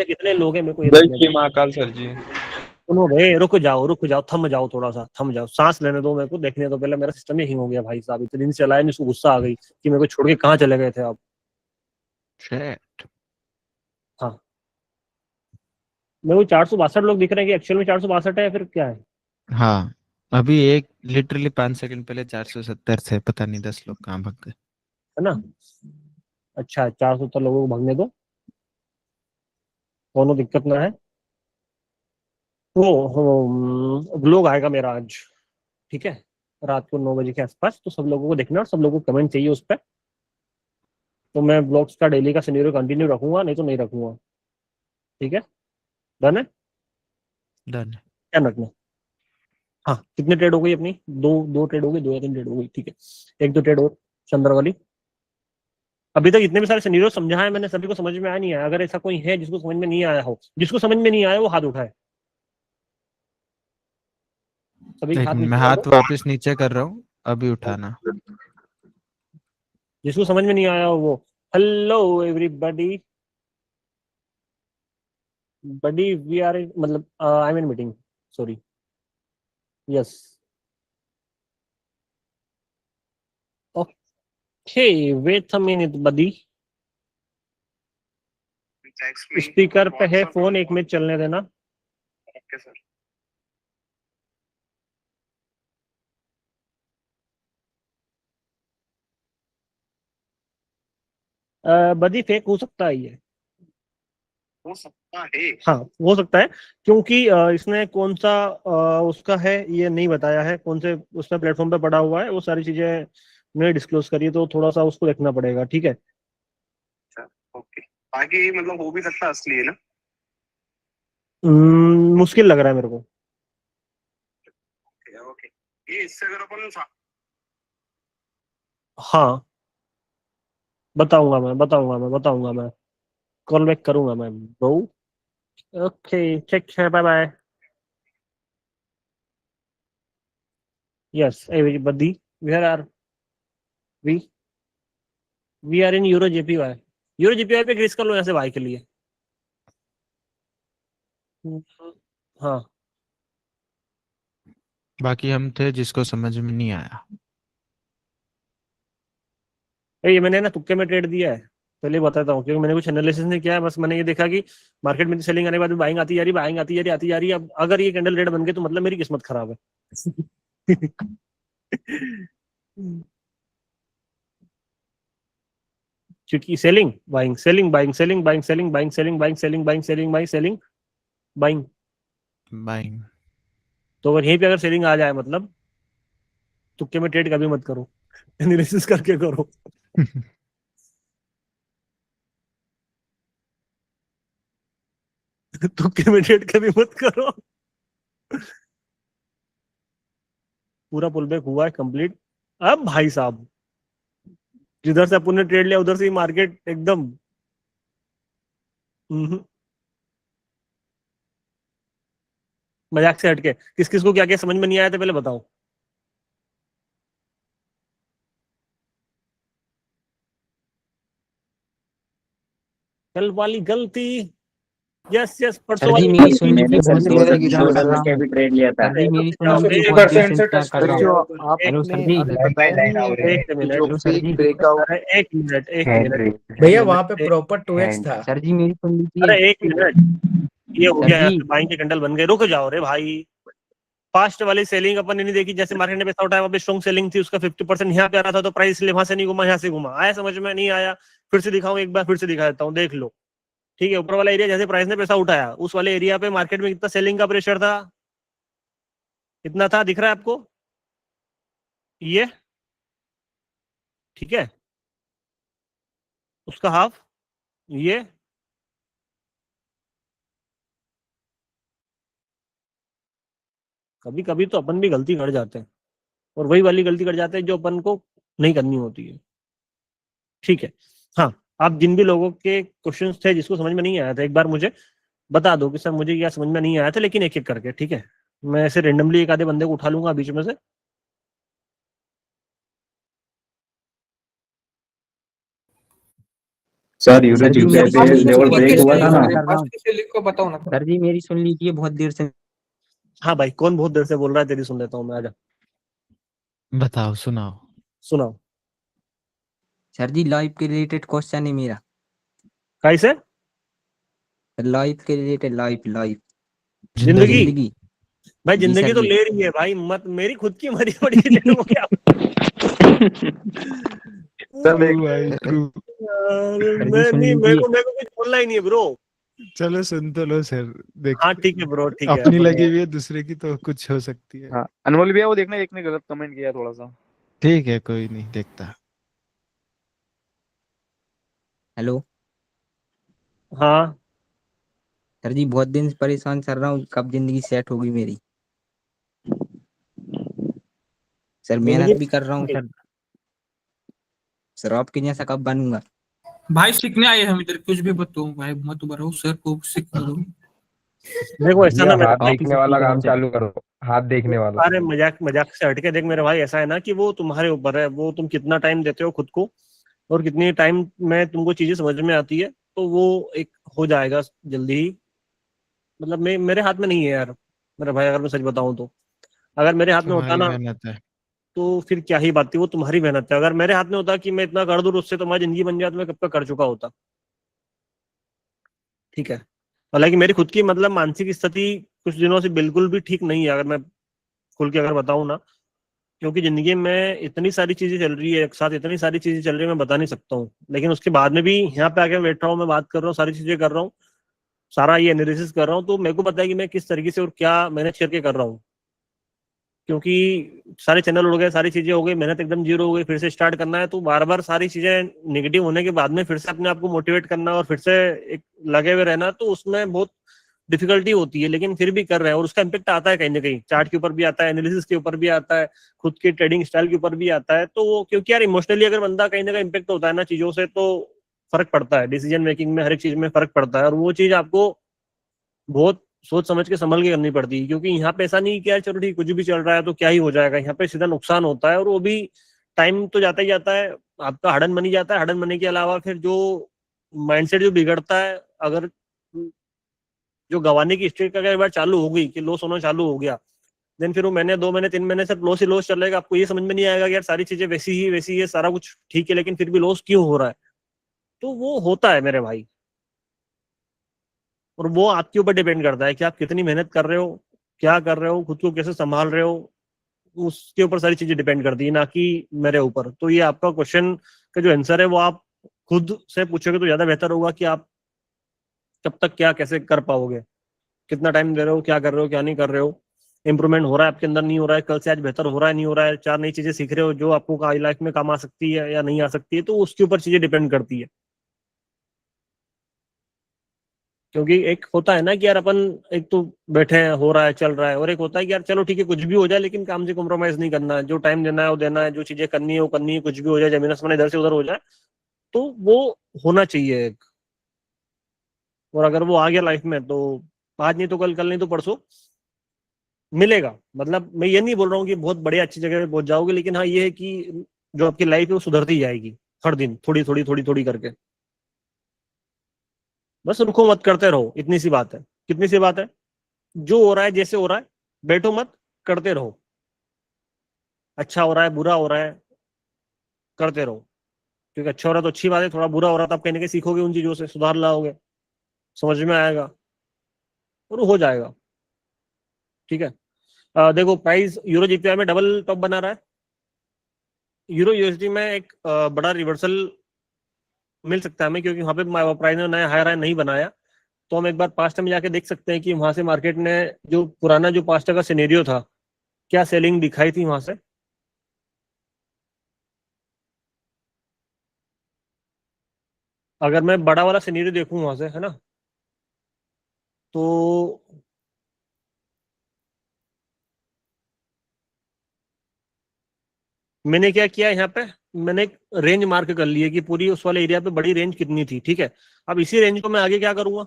[SPEAKER 2] कितने लोग हैं मेरे को ये
[SPEAKER 8] जय
[SPEAKER 2] देखने
[SPEAKER 8] श्री
[SPEAKER 2] दो।
[SPEAKER 8] महाकाल सर जी।
[SPEAKER 2] सुनो भाई, रुक जाओ, थम जाओ, थोड़ा सा थम जाओ, सांस लेने दो मेरे को, देखने दो पहले। मेरा सिस्टम ही हिंग हो गया भाई साहब, इतने दिन से चलाया नहीं, उसको गुस्सा आ गई कि मेरे को छोड़ के कहाँ चले गए थे आप।
[SPEAKER 7] शेट।
[SPEAKER 2] हाँ, मेरे को 462 लोग दिख रहे हैं कि एक्चुअल में 462 है या फिर क्या है?
[SPEAKER 7] हाँ अभी एक लिटरली 5 सेकंड पहले 470 थे, पता नहीं 10 लोग कहाँ भाग गए।
[SPEAKER 2] है ना। अच्छा 470 लोगों को भगने दो, कोनो दिक्कत ना है। वो व्लॉग आएगा मेरा आज, ठीक है, रात को 9 बजे के आसपास। तो सब लोगों को देखना और सब लोगों को कमेंट चाहिए उस पर। तो मैं ब्लॉग्स का डेली का सिनेरियो कंटिन्यू रखूंगा, नहीं तो नहीं रखूंगा। ठीक है, डन है,
[SPEAKER 7] डन।
[SPEAKER 2] ध्यान रखना। हाँ, कितने ट्रेड हो गई अपनी? दो ट्रेड हो गई, 2 या 3 ट्रेड हो गई, ठीक है। एक दो ट्रेड और चंद्र वाली। अभी तक इतने भी सारे सिनेरियो समझाए मैंने, सभी को समझ में आया नहीं आया? अगर ऐसा कोई है जिसको समझ में नहीं आया हो, जिसको समझ में नहीं आया वो हाथ उठाए। सभी
[SPEAKER 7] एक
[SPEAKER 2] हाथ
[SPEAKER 7] मैं
[SPEAKER 2] नीचे कर
[SPEAKER 7] हाथ
[SPEAKER 2] दो।
[SPEAKER 7] वापस नीचे कर रहा हूँ, अभी उठाना।
[SPEAKER 2] जिसको समझ में नहीं आया हो वो। Hello everybody, buddy we are मतलब I mean meeting, sorry, yes, okay, wait a minute buddy. Speaker पे है फोन, 1 मिनट चलने देना।
[SPEAKER 8] Okay sir.
[SPEAKER 2] बदी फेक हो सकता है ये,
[SPEAKER 8] हो सकता है।
[SPEAKER 2] हाँ हो सकता है, क्योंकि इसने कौन सा उसका है ये नहीं बताया है, कौन से उसमें प्लेटफॉर्म पे पड़ा हुआ है, वो सारी चीजें नहीं डिस्क्लोज करी है, तो थोड़ा सा उसको देखना पड़ेगा, ठीक है।
[SPEAKER 8] अच्छा ओके, आगे मतलब हो भी सकता है असली, है ना?
[SPEAKER 2] मुश्किल लग रहा है मेरे को।
[SPEAKER 8] ओके ओके, ये इससे अगर अपन
[SPEAKER 2] हाँ बताऊंगा मैं कॉल बैक करूंगा मैं ब्रो। ओके ठीक है, bye bye. Yes everybody, where are we? We are in euro JPY. Euro JPY पे ग्रीस कर लो यहाँ से भाई के लिए। हाँ
[SPEAKER 7] बाकी हम थे जिसको समझ में नहीं आया।
[SPEAKER 2] ये मैंने ना तुक्के में ट्रेड दिया है, पहले बताता हूँ, क्योंकि मैंने कुछ एनालिसिस नहीं किया है। बस मैंने ये देखा कि मार्केट में सेलिंग आने के बाद बाइंग आती जा रही, बाइंग आती जा रही, आती जा रही है। अब अगर ये कैंडल रेड बन गए तो मतलब मेरी किस्मत खराब है। क्योंकि selling buying selling buying selling buying selling buying selling buying selling buying selling buying selling buying,
[SPEAKER 7] buying.
[SPEAKER 2] तो अगर यहीं पे अगर सेलिंग आ जाए मतलब तुक्के में ट्रेड कभी मत करो, एनालिसिस करके करो। तुक्के में ट्रेड कभी मत करो। पूरा पुल बैक हुआ है कंप्लीट। अब भाई साहब जिधर से अपन ने ट्रेड लिया उधर से ही मार्केट एकदम मजाक से हटके। किस किस को क्या क्या समझ में नहीं आया था पहले बताओ। कल वाली गलती, यस यस, परसों
[SPEAKER 11] सर जी
[SPEAKER 2] वाली
[SPEAKER 11] मेरी सुन
[SPEAKER 2] गलती।
[SPEAKER 11] लीजिए, बहुत देर से इंतजार कर रहा हूँ।
[SPEAKER 6] भी ट्रेड लिया था।
[SPEAKER 11] सर जी मेरी सुन
[SPEAKER 2] जाओ,
[SPEAKER 11] लीजिए,
[SPEAKER 2] एक
[SPEAKER 11] बहुत देर से
[SPEAKER 4] 50% से
[SPEAKER 11] इंतजार
[SPEAKER 4] टच
[SPEAKER 11] कर रहा
[SPEAKER 4] कर
[SPEAKER 11] हूँ।
[SPEAKER 4] रहा है।
[SPEAKER 11] हेलो सर जी।
[SPEAKER 2] एक मिनट,
[SPEAKER 11] हेलो सर जी।
[SPEAKER 2] अरे एक मिनट, एक मिनट
[SPEAKER 4] भैया वहाँ पे प्रॉपर 2x था।
[SPEAKER 11] सर जी मेरी सुन लीजिए।
[SPEAKER 2] अरे एक मिनट, ये हो
[SPEAKER 11] सर
[SPEAKER 2] गया,
[SPEAKER 11] जी।
[SPEAKER 2] बाइंग के कैंडल बन गए, रुक जाओ रे भाई। फास्ट वाली सेलिंग अपन ने नहीं देखी, जैसे मार्केट ने पैसा उठाया वहाँ पे स्ट्रॉन्ग सेलिंग थी, उसका 50% यहाँ पे आ रहा था, तो प्राइस इसलिए वहां से नहीं घुमा, यहाँ से घुमा। आया समझ में? नहीं आया? फिर से दिखाऊं एक बार, फिर से दिखा देता हूँ, देख लो। ठीक है, ऊपर वाला एरिया जैसे प्राइस ने पैसा उठाया, उस वाले एरिया पे मार्केट में कितना सेलिंग का प्रेशर था, कितना था, दिख रहा है आपको ये? ठीक है, उसका हाफ ये। कभी कभी तो अपन भी गलती कर जाते हैं, और वही वाली गलती कर जाते हैं जो अपन को नहीं करनी होती है। ठीक है, हाँ, आप जिन भी लोगों के क्वेश्चंस थे जिसको समझ में नहीं आया था, एक बार मुझे बता दो कि सर मुझे क्या समझ में नहीं आया था, लेकिन एक एक करके, ठीक है। मैं ऐसे रेंडमली एक आधे बंदे को उठा लूंगा बीच में से।
[SPEAKER 1] सर यूरो
[SPEAKER 11] सर जी
[SPEAKER 1] जीपीआई
[SPEAKER 11] मेरी
[SPEAKER 1] पे
[SPEAKER 11] सुन लीजिए,
[SPEAKER 1] लेवल
[SPEAKER 11] बहुत
[SPEAKER 1] ब्रेक
[SPEAKER 11] देर
[SPEAKER 1] हुआ
[SPEAKER 11] से
[SPEAKER 1] था ना।
[SPEAKER 11] इंतजार कर रहा हूँ।
[SPEAKER 4] को बताओ ना।
[SPEAKER 11] सर जी मेरी सुन लीजिए, बहुत देर से।
[SPEAKER 2] हाँ भाई, कौन बहुत देर से बोल रहा है? तेरी सुन लेता हूँ मैं, आजा
[SPEAKER 7] बताओ, सुनाओ।
[SPEAKER 2] सुनाओ।
[SPEAKER 11] सर जी लाइफ के रिलेटेड क्वेश्चन है मेरा।
[SPEAKER 2] कैसे?
[SPEAKER 11] लाइफ के रिलेटेड, लाइफ लाइफ
[SPEAKER 2] जिंदगी?
[SPEAKER 11] जिंदगी।
[SPEAKER 2] भाई
[SPEAKER 11] जी
[SPEAKER 2] जिंदगी
[SPEAKER 11] सर
[SPEAKER 2] तो
[SPEAKER 11] जी।
[SPEAKER 2] ले रही है भाई, मत मेरी खुद की मरी पड़ी है, तेरे को क्या?
[SPEAKER 7] True भाई true।
[SPEAKER 2] मैं नहीं, मेरे को कुछ बोलना ही नहीं है ब्रो।
[SPEAKER 7] चलो सुन तो लो सर, देख
[SPEAKER 2] हाँ ठीक है ब्रो, ठीक है।
[SPEAKER 7] अपनी लगी हुई है, दूसरे की तो कुछ हो सकती है।
[SPEAKER 8] हाँ अनमोल भैया वो देखना, एक ने गलत कमेंट किया थोड़ा सा।
[SPEAKER 7] ठीक है कोई नहीं, देखता।
[SPEAKER 5] हेलो
[SPEAKER 2] हाँ
[SPEAKER 5] सर जी, बहुत दिन से परेशान चल रहा हूँ, कब जिंदगी सेट होगी मेरी। सर मेहनत भी कर रहा हूँ सर, सर आपके जैसा कब बनूंगा।
[SPEAKER 3] भाई सीखने आए हम इधर, कुछ भी बताओ भाई, मत भरो सर को सिखा दो।
[SPEAKER 2] देखो ऐसा ना, मेरे
[SPEAKER 8] हाथ देखने वाला काम चालू करो, हाथ देखने वाला।
[SPEAKER 2] अरे मजाक मजाक से हटके देख मेरे भाई, ऐसा है ना कि वो तुम्हारे ऊपर है, वो तुम कितना टाइम देते हो खुद को और कितनी टाइम में तुमको चीजें समझ में आती है, तो वो एक हो जाएगा जल्दी ही। मतलब मेरे हाथ में नहीं है यार मेरे भाई, अगर मैं सच बताऊं तो। अगर मेरे हाथ में होता
[SPEAKER 7] तुम्हारी
[SPEAKER 2] ना
[SPEAKER 7] मेहनत है।
[SPEAKER 2] तो फिर क्या ही बात थी, वो तुम्हारी मेहनत है। अगर मेरे हाथ में होता कि मैं इतना कर दूं उससे तो हमारी जिंदगी बन जाती, मैं कब का कर चुका होता। ठीक है। हालांकि मेरी खुद की मतलब मानसिक स्थिति कुछ दिनों से बिल्कुल भी ठीक नहीं है, अगर मैं खुल के अगर बताऊं ना। क्योंकि जिंदगी में इतनी सारी चीजें चल रही है एक साथ, इतनी सारी चीजें चल रही है, मैं बता नहीं सकता हूँ। लेकिन उसके बाद में भी यहाँ पे आके बैठ रहा हूँ, मैं बात कर रहा हूँ, सारी चीजें कर रहा हूँ, सारा ये एनालिसिस कर रहा हूँ, तो मेरे को पता है कि मैं किस तरीके से और क्या मैनेज करके कर रहा हूँ। क्योंकि सारे चैनल उड़ गए, सारी चीजें हो गई, मेहनत एकदम जीरो हो गई, फिर से स्टार्ट करना है, तो बार बार सारी चीजें नेगेटिव होने के बाद में फिर से अपने आप को मोटिवेट करना और फिर से एक लगे हुए रहना, तो उसमें बहुत डिफिकल्टी होती है। लेकिन फिर भी कर रहे हैं और उसका इम्पेक्ट आता है कहीं ना कहीं, चार्ट के ऊपर भी आता है, एनालिसिस के ऊपर भी आता है, खुद के ट्रेडिंग स्टाइल के ऊपर भी आता है। तो वो क्योंकि यार इमोशनली अगर बंदा कहीं ना कहीं इम्पेक्ट होता है ना चीजों से, तो फर्क पड़ता है डिसीजन मेकिंग में, हर एक चीज में फर्क पड़ता है। और वो चीज आपको बहुत सोच समझ के संभल के करनी पड़ती है। क्योंकि यहाँ पे ऐसा नहीं कि यार चलो ठीक कुछ भी चल रहा है तो क्या ही हो जाएगा, यहाँ पे सीधा नुकसान होता है, और वो भी टाइम तो जाता ही जाता है, आपका हडन मनी जाता है। हडन मनी के अलावा फिर जो माइंडसेट जो बिगड़ता है, अगर जो गंवाने की स्टेट का अगर एक बार चालू हो गई कि लॉस होना चालू हो गया, देन फिर वो महीने 2 महीने 3 महीने सिर्फ लॉस ही लॉस चलेगा। आपको ये समझ में नहीं आएगा कि यार सारी चीजें वैसी ही है, सारा कुछ ठीक है, लेकिन फिर भी लॉस क्यों हो रहा है। तो वो होता है मेरे भाई, और वो आपके ऊपर डिपेंड करता है कि आप कितनी मेहनत कर रहे हो, क्या कर रहे हो, खुद को कैसे संभाल रहे हो। उसके ऊपर सारी चीजें डिपेंड करती है, ना कि मेरे ऊपर। तो ये आपका क्वेश्चन का जो आंसर है वो आप खुद से पूछोगे तो ज्यादा बेहतर होगा कि आप कब तक क्या कैसे कर पाओगे, कितना टाइम दे रहे हो, क्या कर रहे हो, क्या नहीं कर रहे हो, इंप्रूवमेंट हो रहा है आपके अंदर, नहीं हो रहा है, कल से आज बेहतर हो रहा है, नहीं हो रहा है, 4 नई चीजें सीख रहे हो जो आपको लाइफ में काम आ सकती है या नहीं आ सकती है। तो उसके ऊपर चीजें डिपेंड करती है। क्योंकि एक होता है ना कि यार अपन एक तो बैठे हैं, हो रहा है, चल रहा है, और एक होता है कि यार चलो ठीक है कुछ भी हो जाए लेकिन काम से कॉम्प्रोमाइज नहीं करना है, जो टाइम देना है वो देना है, जो चीजें करनी है वो करनी है, कुछ भी हो जाए, जमीन आसमान इधर से उधर हो जाए, तो वो होना चाहिए एक। और अगर वो आ गया लाइफ में तो आज नहीं तो कल, कल नहीं तो परसों मिलेगा। मतलब मैं ये नहीं बोल रहा हूँ कि बहुत बढ़िया अच्छी जगह पे पहुंच जाओगे, लेकिन हाँ ये है कि जो आपकी लाइफ है वो सुधरती जाएगी हर दिन, थोड़ी थोड़ी थोड़ी थोड़ी करके। बस रुको मत, करते रहो, इतनी सी बात है। कितनी सी बात है, जो हो रहा है जैसे हो रहा है, बैठो मत, करते रहो। अच्छा हो रहा है, बुरा हो रहा है, करते रहो। क्योंकि अच्छा हो रहा है तो अच्छी बात है, थोड़ा बुरा हो रहा है तो आप कहीं ना कहीं सीखोगे, उन चीजों से सुधार लाओगे, समझ में आएगा और हो जाएगा। ठीक है। देखो प्राइस यूरो जीपीआई में डबल टॉप बना रहा है। यूरो यूएसडी में एक बड़ा रिवर्सल मिल सकता है हमें, क्योंकि वहां पे प्राइस ने नया हायर नहीं बनाया। तो हम एक बार पास्ट में जाके देख सकते हैं कि वहां से मार्केट ने जो पुराना जो पास्ट का सिनेरियो था, क्या सेलिंग दिखाई थी वहां से। अगर मैं बड़ा वाला सिनेरियो देखूं वहां से, है ना, तो मैंने क्या किया यहाँ पे, मैंने एक रेंज मार्क कर ली है कि पूरी उस वाले एरिया पे बड़ी रेंज कितनी थी। ठीक है। अब इसी रेंज को मैं आगे क्या करूंगा,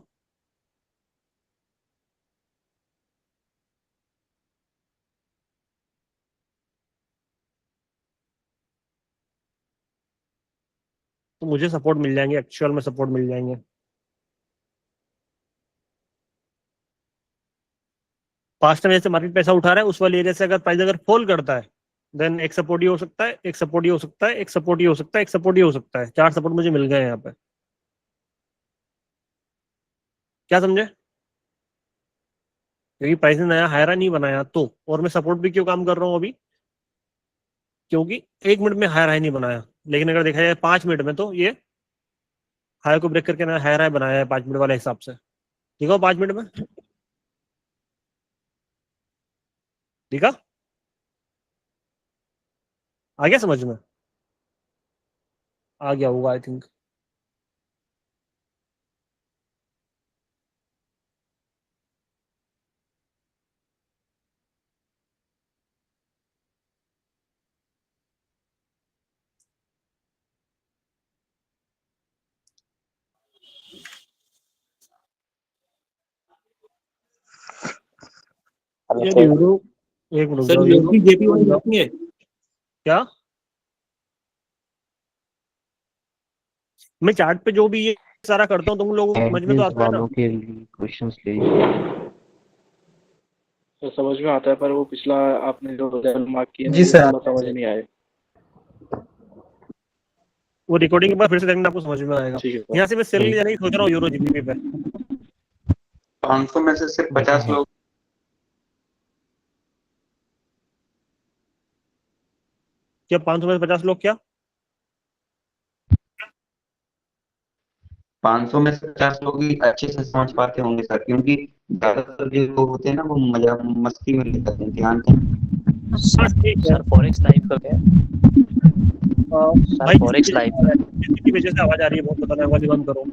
[SPEAKER 2] तो मुझे सपोर्ट मिल जाएंगे, एक्चुअल में सपोर्ट मिल जाएंगे। पास्ट में जैसे मार्केट पैसा उठा रहा है उस वाले एरिया से अगर प्राइस अगर फॉल करता है, देन एक सपोर्ट ही हो सकता है, एक सपोर्ट ही हो सकता है, एक सपोर्ट ही हो सकता है, एक सपोर्ट ही हो सकता है। 4 सपोर्ट मुझे मिल गए यहाँ पे। क्या समझे, क्योंकि प्राइस ने नया हायरा नहीं बनाया तो। और मैं सपोर्ट भी क्यों काम कर रहा हूँ अभी, क्योंकि 1 मिनट में हायर हाई नहीं बनाया, लेकिन अगर देखा जाए 5 मिनट में तो ये हाई को ब्रेक करके ना हायर हाई बनाया है 5 मिनट वाले हिसाब से। ठीक है 5 मिनट में ठीक है, आ गया समझ में, आ गया होगा आई थिंक। यार यूरो, एक minute
[SPEAKER 3] sir
[SPEAKER 2] euro
[SPEAKER 3] UP JP वाली नहीं है
[SPEAKER 2] क्या, मैं चार्ट पे जो भी ये सारा करता हूँ तुम लोगों को समझ में तो आता है ना।
[SPEAKER 9] के लिए क्वेश्चंस ले लीजिए।
[SPEAKER 8] तो समझ में आता है, पर वो पिछला आपने जो लेवल मार्क किए ना
[SPEAKER 3] जी
[SPEAKER 8] वो
[SPEAKER 3] सर।
[SPEAKER 8] थोड़ा समझ नहीं आए।
[SPEAKER 2] वो रिकॉर्डिंग के बाद फिर से देखना, आपको समझ में आएगा।
[SPEAKER 8] ठीक है सर।
[SPEAKER 2] यहाँ से मैं सेल लेने की सोच रहा हूँ यूरो जीबीपी पे।
[SPEAKER 6] 500 में से सिर्फ 50 लोग
[SPEAKER 2] क्या 500 में से 50 लोग क्या,
[SPEAKER 6] 500 में से 50 लोग ही अच्छे से समझ पाते होंगे सर, क्योंकि ज्यादातर जो लोग होते हैं ना वो मजाक मस्ती में ले जाते हैं, ध्यान दें।
[SPEAKER 2] हाँ ठीक है।
[SPEAKER 11] सर फॉरेक्स लाइव का क्या है? सर
[SPEAKER 2] भाई
[SPEAKER 11] फॉरेक्स लाइव
[SPEAKER 2] किसकी वजह से आवाज आ रही है बहुत खतरनाक वाली, बंद करो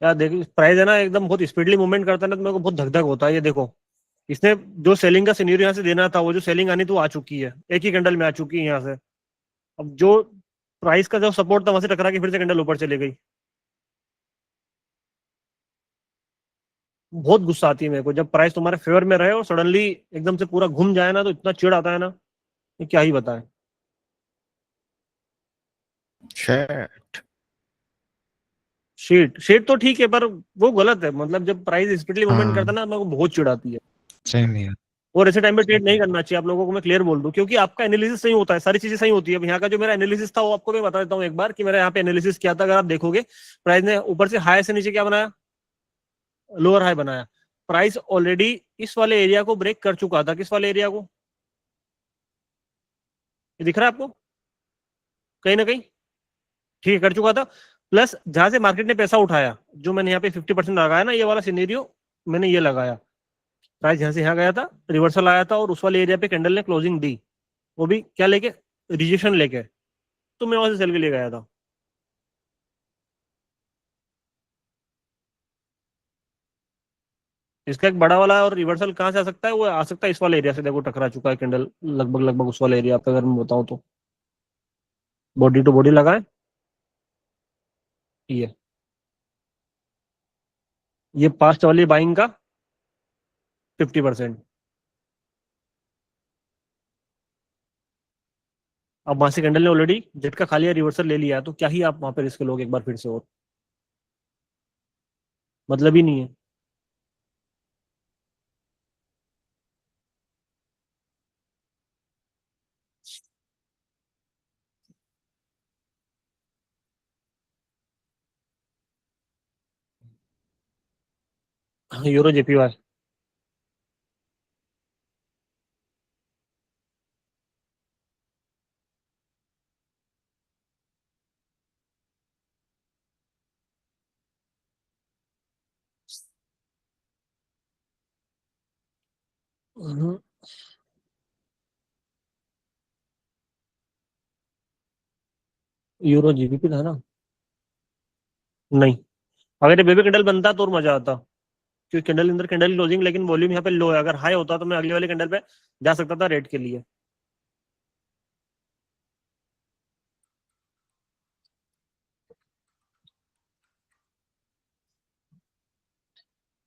[SPEAKER 2] यार। देखो प्राइस है ना एकदम बहुत स्पीडली मूवमेंट करता है ना, तो मेरे को बहुत धक धक होता है। ये देखो इसने जो सेलिंग का सिनेरियो यहाँ से देना था, वो जो सेलिंग आनी तो आ चुकी है, एक ही कैंडल में आ चुकी है यहाँ से। अब जो प्राइस का जो सपोर्ट था वहां से टकरा के फिर से कैंडल ऊपर चली गई। बहुत गुस्सा आती है मेरे को जब प्राइस तुम्हारे फेवर में रहे और सडनली एकदम से पूरा घूम जाए ना, तो इतना चिढ़ आता है ना, ये क्या ही बताएं।
[SPEAKER 7] शेट।
[SPEAKER 2] शीट शीट तो ठीक है, पर वो गलत है। मतलब जब प्राइस स्पीडली मूवमेंट करता है
[SPEAKER 7] हाँ
[SPEAKER 2] ना, मेरे को बहुत चिढ़ आती है।
[SPEAKER 7] Same here.
[SPEAKER 2] और ऐसे टाइम पे ट्रेड नहीं करना चाहिए आप लोगों को, मैं क्लियर बोल दूं, क्योंकि आपका एनालिसिस सही होता है, सारी चीजें सही होती है। अब यहाँ का जो मेरा एनालिसिस था वो आपको मैं बता देता हूँ एक बार, कि मेरा यहाँ पे एनालिसिस क्या था। अगर आप देखोगे प्राइस ने ऊपर से हाई से नीचे क्या बनाया, लोअर हाई बनाया। प्राइस ऑलरेडी इस वाले एरिया को ब्रेक कर चुका था। किस वाले एरिया को, ये दिख रहा है आपको कहीं ना कहीं, ठीक है कर चुका था। प्लस जहां से मार्केट ने पैसा उठाया, जो मैंने यहाँ पे 50% लगाया ना, ये वाला सिनेरियो मैंने ये लगाया। प्राइस यहाँ से यहाँ गया था, रिवर्सल आया था और उस वाले एरिया पे कैंडल ने क्लोजिंग दी, वो भी क्या लेके, रिजेक्शन लेके। तो मैं वहां से सेल के लिए गया था। इसका एक बड़ा वाला और रिवर्सल कहाँ से आ सकता है, वो आ सकता है इस वाले एरिया से। देखो टकरा चुका है कैंडल लगभग लगभग उस वाले एरिया पे, अगर मैं बताऊं तो बॉडी टू बॉडी लगाए ये पास्ट वाली बाइंग का 50%। अब वहां से कैंडल ने ऑलरेडी झटका खा लिया, रिवर्सल ले लिया, तो क्या ही आप वहां पे रिस्क लोगे एक बार फिर से, और मतलब ही नहीं है। यूरो जेपीवाई यूरो जीबीपी था ना, नहीं। अगर ये बेबी कैंडल बनता तो और मजा आता, क्योंकि कैंडल अंदर कैंडल क्लोजिंग, लेकिन वॉल्यूम यहाँ पे लो है। अगर हाई होता तो मैं अगले वाले कैंडल पे जा सकता था रेट के लिए।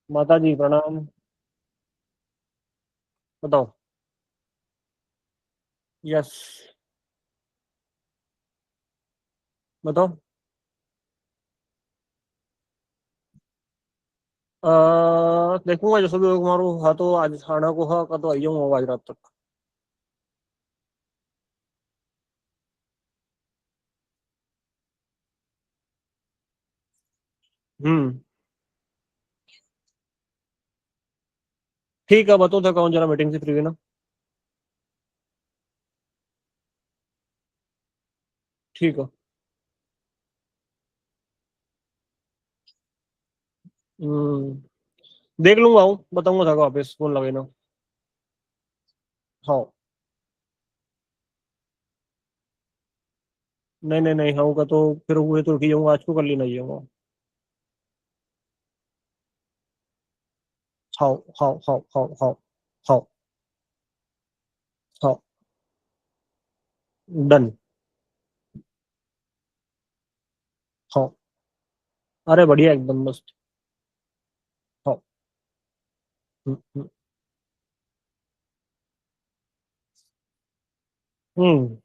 [SPEAKER 2] माता जी प्रणाम, बताओ। यस बताओ। देखूंगा जैसे भी होगा, मारू हाँ तो आज खाना को हाँ का तो आई हूँ आज रात तक। हम्म ठीक है, बताओ था कौन जरा मीटिंग से फ्री है ना। ठीक है। देख लूंगा, हूँ बताऊंगा था वापस फोन लगे ना। हाँ नहीं नहीं नहीं, हाँ का तो फिर हुए तो रुक ही जाऊंगा, आज को कर लेना जाऊंगा। हाँ हाँ हाँ हाँ हाँ हाँ हाँ डन। हाँ अरे बढ़िया एकदम मस्त। हाँ हम्म। हम्म,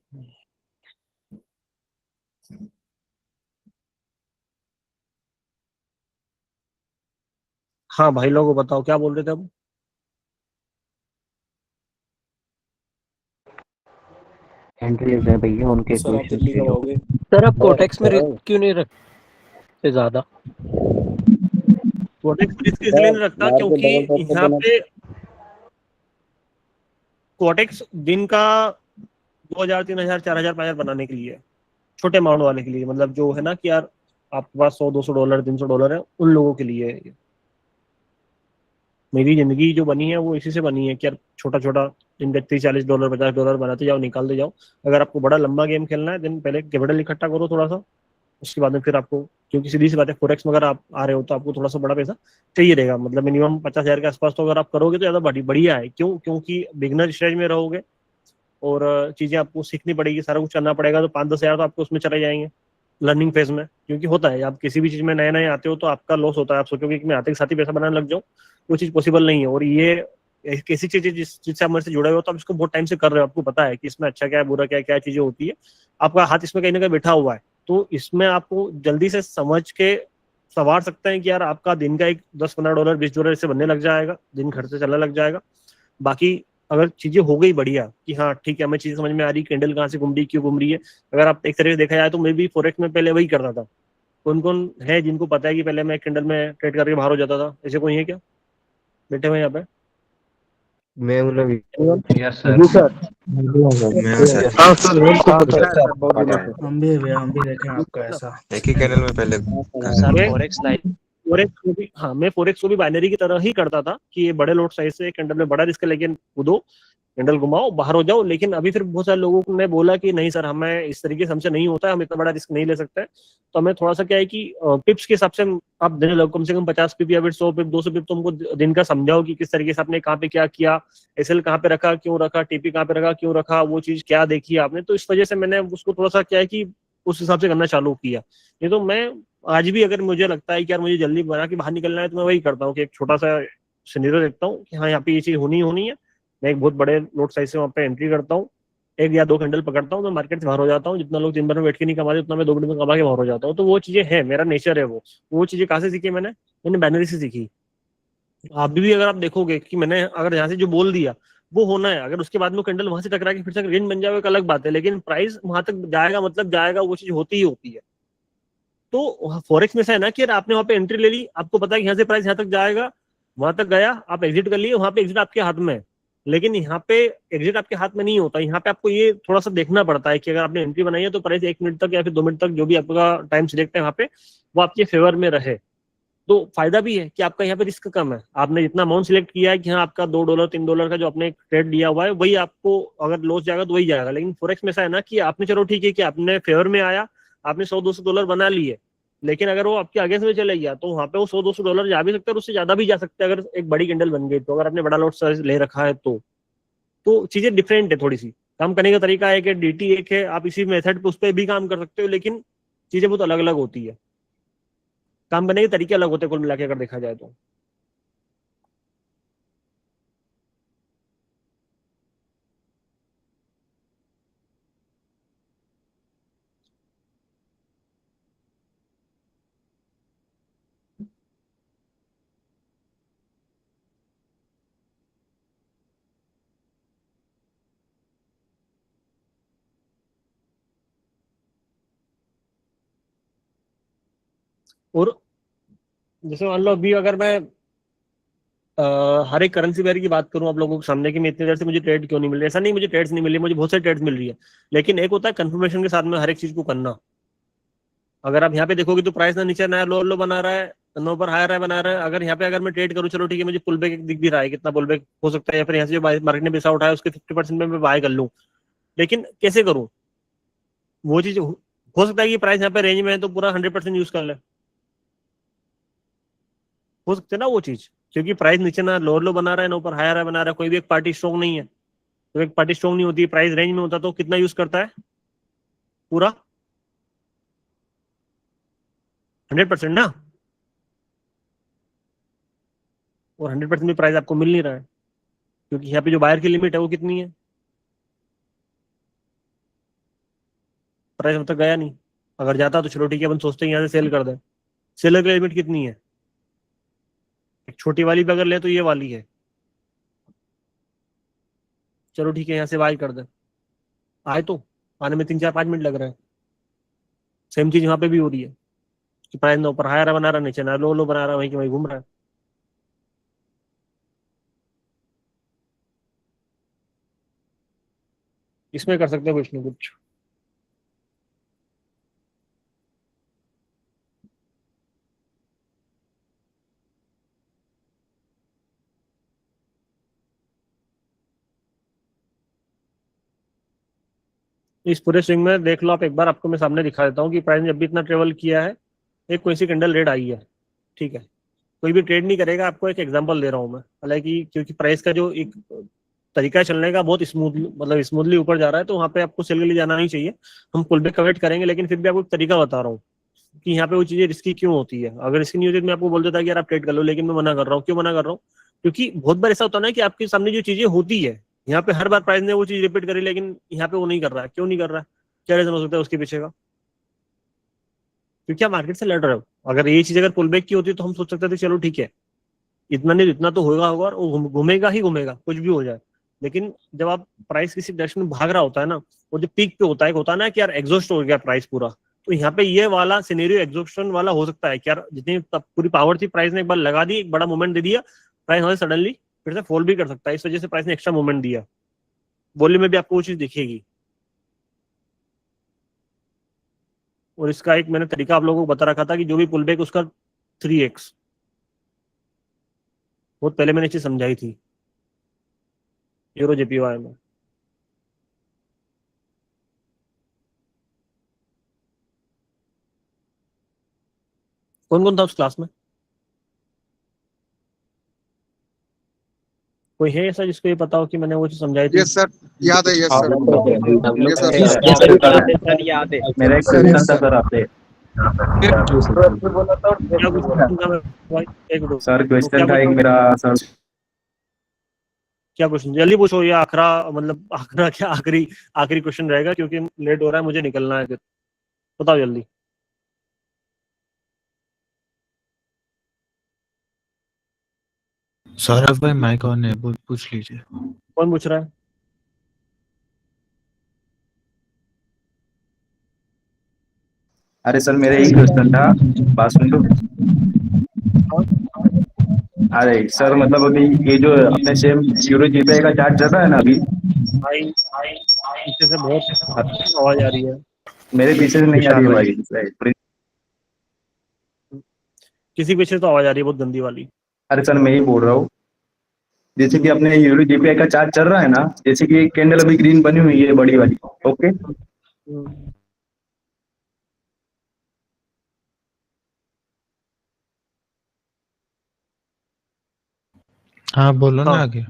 [SPEAKER 2] हाँ भाई लोगों को बताओ क्या बोल रहे थे अब।
[SPEAKER 9] एंट्री है भैया, उनके
[SPEAKER 3] सर आप
[SPEAKER 9] क्वेश्चंस
[SPEAKER 3] दिल्ली
[SPEAKER 9] ले
[SPEAKER 3] कब
[SPEAKER 9] लो।
[SPEAKER 3] आओगे?
[SPEAKER 11] सर आप कोटेक्स में रिस्क क्यों नहीं रखते ज्यादा?
[SPEAKER 2] कोटेक्स रिस्क इसलिए नहीं रखता क्योंकि यहाँ पे कोटेक्स दिन का 2000 3000 4000 5000 बनाने के लिए है। छोटे अमाउंट वाले के लिए, मतलब जो है ना कि यार आपके पास $100 $200 $300 है, उन लोगों के लिए है ये। मेरी जिंदगी जो बनी है वो इसी से बनी है कि यार छोटा छोटा दिन का $30 40 $50 बनाते जाओ, निकालते जाओ। अगर आपको बड़ा लंबा गेम खेलना है दिन पहले कैपिटल इकट्ठा करो थोड़ा सा, उसके बाद में फिर आपको, क्योंकि सीधी सी बात है फोरेक्स में अगर आप आ रहे हो तो आपको थोड़ा सा बड़ा पैसा चाहिए रहेगा, मतलब मिनिमम 50,000 के आसपास। तो अगर आप करोगे तो ज्यादा बढ़िया है। क्यों? क्योंकि बिगनर स्टेज में रहोगे और चीजें आपको सीखनी पड़ेगी, सारा कुछ करना पड़ेगा, तो 5-10 हजार तो आपको उसमें चले जाएंगे लर्निंग फेज में। क्योंकि होता है आप किसी भी चीज में नए नए आते हो तो आपका लॉस होता है, आप सोचोगे कि मैं आते के साथ ही पैसा बनाने लग जाऊँ, वो चीज पॉसिबल नहीं है। और ये एक ऐसी चीज है जिस चीज से आप मेरे से जुड़े हो तो आप इसको बहुत टाइम से कर रहे हो, आपको पता है कि इसमें अच्छा क्या है बुरा क्या है, क्या चीजें होती है, आपका हाथ इसमें कहीं ना कहीं बैठा हुआ है। तो इसमें आपको जल्दी से समझ के संवार सकते हैं कि यार आपका दिन का एक $10 15 $20 से बनने लग जाएगा, दिन खर्चे चलने लग जाएगा। बाकी अगर चीजें हो गई बढ़िया कि हाँ ठीक है हमें चीजें समझ में आ रही, कैंडल कहाँ से घूम रही, क्यों घूम रही है। अगर आप एक तरीके से देखा जाए तो मैं भी फॉरेक्स में पहले वही करता था। कौन कौन है जिनको पता है कि पहले मैं कैंडल में ट्रेड करके बाहर हो जाता था? ऐसे कोई है क्या बैठे हुए यहाँ पे?
[SPEAKER 9] मैं मतलब
[SPEAKER 8] यस सर।
[SPEAKER 2] जी सर।
[SPEAKER 9] मैं सर
[SPEAKER 8] हाँ सर मेरे को पता है सर बहुत दिनों से।
[SPEAKER 4] हम भी देखे आपका ऐसा।
[SPEAKER 9] एक ही कैनल में पहले
[SPEAKER 11] सर
[SPEAKER 2] मैं
[SPEAKER 11] फॉरेक्स लाइव
[SPEAKER 2] फोरेक्स को भी, हाँ मैं फोरेक्स को भी बाइनरी की तरह ही करता था कि ये बड़े लॉट साइज से कैंडल में बड़ा रिस्क लेके कूदो, कैंडल घुमाओ बाहर हो जाओ। लेकिन अभी फिर बहुत सारे लोगों को मैं बोला कि नहीं सर हमें इस तरीके से हमसे नहीं होता है, हम इतना बड़ा रिस्क नहीं ले सकते। तो हमें थोड़ा सा क्या है कि पिप्स के हिसाब से आप देने लगो, कम से कम 50 पिप या फिर 100 पिप 200 पिप तो हमको दिन का समझाओ कि किस तरीके से आपने कहाँ पे क्या किया, एसएल कहाँ पे रखा क्यों रखा, टीपी कहाँ पे रखा क्यों रखा, वो चीज क्या देखी आपने। तो इस वजह से मैंने उसको थोड़ा सा क्या है कि उस हिसाब से करना चालू किया। नहीं तो मैं आज भी अगर मुझे लगता है कि यार मुझे जल्दी बना के बाहर निकलना है तो मैं वही करता हूँ कि एक छोटा सा सिनेरियो देखता हूँ कि हाँ यहाँ पे ये चीज होनी ही होनी है। मैं एक बहुत बड़े लोट साइज से वहाँ पे एंट्री करता हूँ, एक या दो कैंडल पकड़ता हूँ, मैं मार्केट से बाहर हो जाता हूँ। जितना लोग दिन भर में बैठ के नहीं कमाते उतना मैं 2 मिनट में कमा के बाहर हो जाता हूँ। तो वो चीजें हैं, मेरा नेचर है वो चीजें कहाँ से सीखी मैंने बाइनरी से सीखी। आप भी अगर आप देखोगे कि मैंने अगर यहाँ से जो बोल दिया वो होना है, अगर उसके बाद में कैंडल वहां से टकरा के फिर से रेंज बन जाए एक अलग बात है, लेकिन प्राइस वहां तक जाएगा मतलब जाएगा, वो चीज होती ही होती है। तो फॉरेक्स में से है ना कि यार आपने वहां पे एंट्री ले ली, आपको पता है कि यहाँ से प्राइस यहाँ तक जाएगा, वहां तक गया आप एग्जिट कर लिए, वहां पे एग्जिट आपके हाथ में है। लेकिन यहाँ पे एग्जिट आपके हाथ में नहीं होता, यहाँ पे आपको ये थोड़ा सा देखना पड़ता है कि अगर आपने एंट्री बनाई है तो प्राइस 1 मिनट तक या फिर 2 मिनट तक जो भी आपका टाइम सिलेक्ट है वहां पे वो आपके फेवर में रहे। तो फायदा भी है कि आपका यहाँ पे रिस्क कम है, आपने जितना अमाउंट सिलेक्ट किया है कि हाँ आपका $2 $3 का जो आपने ट्रेड लिया हुआ है वही आपको अगर लॉस जाएगा तो वही जाएगा। लेकिन फोरेक्स में ऐसा है ना कि आपने चलो ठीक है कि आपने फेवर में आया, आपने $100 $200 बना लिए, लेकिन अगर वो आपके आगे से चले गया तो वहां पे वो $100 200 जा भी सकता है और उससे ज्यादा भी जा सकता है अगर एक बड़ी कैंडल बन गई तो, अगर आपने बड़ा लॉट साइज ले रखा है तो चीजें डिफरेंट है थोड़ी सी। काम करने का तरीका एक है, डीटी एक है, आप इसी मेथड पे उस पर भी काम कर सकते हो, लेकिन चीजें बहुत अलग अलग होती है, काम करने के तरीके अलग होते हैं कुल मिला के अगर देखा जाए तो। और जैसे मान लो अभी अगर मैं हर एक करेंसी पेयर की बात करूं आप लोगों के सामने कि मैं इतनी देर से मुझे ट्रेड क्यों नहीं मिल रही, ऐसा नहीं मुझे ट्रेड्स नहीं मिल रही, मुझे बहुत सारी ट्रेड्स मिल रही है, लेकिन एक होता है कंफर्मेशन के साथ में हर एक चीज को करना। अगर आप यहाँ पे देखोगे तो प्राइस ना नीचे नया लो लो बना रहा है, नो पर हायर है बना रहा है। अगर यहाँ पे अगर मैं ट्रेड करूँ, चलो ठीक है, मुझे पुल बैक दिख भी रहा है कितना पुल बैक हो सकता है, या फिर यहाँ से जो मार्केट ने पैसा उठाया उसके 50% में मैं बाय कर लूँ, लेकिन कैसे करूँ वो चीज? हो सकता है कि प्राइस यहाँ पे रेंज में है तो पूरा 100% यूज कर ले, हो सकता है ना वो चीज, क्योंकि प्राइस नीचे ना लोअर लो बना रहा है, ना ऊपर हायर है बना रहा है, कोई भी एक पार्टी स्ट्रॉन्ग नहीं है। तो एक पार्टी स्ट्रॉन्ग नहीं होती, प्राइस रेंज में होता तो कितना यूज करता है? पूरा 100% ना, और 100% भी प्राइस आपको मिल नहीं रहा है, क्योंकि यहाँ पे जो बायर की लिमिट है वो कितनी है? प्राइस अब तक गया नहीं, अगर जाता तो चलो ठीक है, अपन सोचते हैं यहाँ से सेल कर दें। सेलर की लिमिट कितनी है? एक छोटी वाली भी अगर ले तो ये वाली है, चलो ठीक है यहाँ से बाय कर दें। आए तो आने में 3-4-5 मिनट लग रहे हैं। सेम चीज यहाँ पे भी हो रही है कि प्राइस ना ऊपर हायर बना रहा, नीचे ना लो लो बना रहा, वहीं के वहीं घूम रहा है। इसमें कर सकते हैं कुछ ना कुछ। इस पूरे स्विंग में देख लो आप एक बार, आपको मैं सामने दिखा देता हूँ कि प्राइस ने जब भी इतना ट्रेवल किया है, एक कोई सी कैंडल रेड आई है, ठीक है, कोई भी ट्रेड नहीं करेगा, आपको एक एग्जांपल दे रहा हूँ मैं, हालांकि क्योंकि प्राइस का जो एक तरीका है चलने का बहुत स्मूथली, मतलब स्मूथली ऊपर जा रहा है, तो वहाँ पे आपको सेल के लिए जाना नहीं चाहिए, हम पुल बैक कवेट करेंगे, लेकिन फिर भी आपको एक तरीका बता रहा हूँ कि यहाँ पे वो चीजें रिस्की क्यों होती है। अगर रिस्की नहीं होती तो मैं आपको बोल देता कि यार आप ट्रेड कर लो, लेकिन मैं मना कर रहा हूँ। क्यों मना कर रहा हूँ? क्योंकि बहुत बार ऐसा होता है ना कि आपके सामने जो चीजें होती है, यहाँ पे हर बार प्राइस ने वो चीज रिपीट करी, लेकिन यहाँ पे वो नहीं कर रहा है। क्यों नहीं कर रहा है? क्या रीजन हो सकता है उसके पीछे का? क्योंकि आप मार्केट से लड़ रहे हो। अगर ये चीज अगर पुल बैक की होती तो हम सोच सकते थे चलो ठीक है, इतना नहीं इतना तो होगा होगा, और घूमेगा ही घूमेगा, कुछ भी हो जाए। लेकिन जब आप प्राइस किसी डायरेक्शन में भाग रहा होता है ना, वो जो पीक पे होता है, होता है ना कि यार एग्जॉस्ट हो गया प्राइस पूरा, तो यहाँ पे ये वाला सिनेरियो एग्जॉस्शन वाला हो सकता है कि यार जितनी पूरी पावर थी प्राइस ने एक बार लगा दी, एक बड़ा मूवमेंट दे दिया, प्राइस वहां से सडनली फिर से फॉल भी कर सकता है। इस वजह से प्राइस ने एक्स्ट्रा मूवमेंट दिया। वॉल्यूम में भी आपको वो चीज दिखेगी। और इसका एक मैंने तरीका आप लोगों को बता रखा था कि जो भी पुल बैक उसका 3x, बहुत पहले मैंने चीज समझाई थी यूरो जेपीवाई में। कौन कौन था उस क्लास में? कोई है ऐसा जिसको ये पता हो कि मैंने वो चीज समझाई थी?
[SPEAKER 8] यस सर, याद है। Yes sir, yes sir.
[SPEAKER 5] याद है।
[SPEAKER 1] मेरा एक क्वेश्चन था सर आपसे।
[SPEAKER 2] क्या क्वेश्चन था भाई? एक मिनट
[SPEAKER 1] सर क्वेश्चन था एक मेरा सर।
[SPEAKER 2] क्या क्वेश्चन? जल्दी पूछो, ये आखिरा मतलब आखिरा क्या, आखिरी आखिरी क्वेश्चन रहेगा, क्योंकि लेट हो रहा है, मुझे निकलना है। फिर बताओ जल्दी।
[SPEAKER 7] सौरभ भाई माइक ऑन है, पूछ लीजिए।
[SPEAKER 2] कौन पूछ रहा है?
[SPEAKER 1] अरे सर मेरा एक क्वेश्चन था, बात सुन लो। अरे सर मतलब अभी ये जो अपने सेम यूरो जीपीआई का चार्ट चल रहा है ना अभी,
[SPEAKER 2] भाई पीछे से बहुत आवाज आ रही है।
[SPEAKER 1] मेरे पीछे से नहीं आ रही है भाई।
[SPEAKER 2] किसी पीछे तो आवाज आ रही है बहुत गंदी वाली।
[SPEAKER 1] अरे सर मैं ही बोल रहा हूँ, जैसे कि अपने यूरो जीपीआई का चार्ट चल रहा है ना, जैसे कि एक कैंडल अभी ग्रीन बनी हुई है बड़ी वाली, ओके।
[SPEAKER 7] हाँ बोलो ना आगे।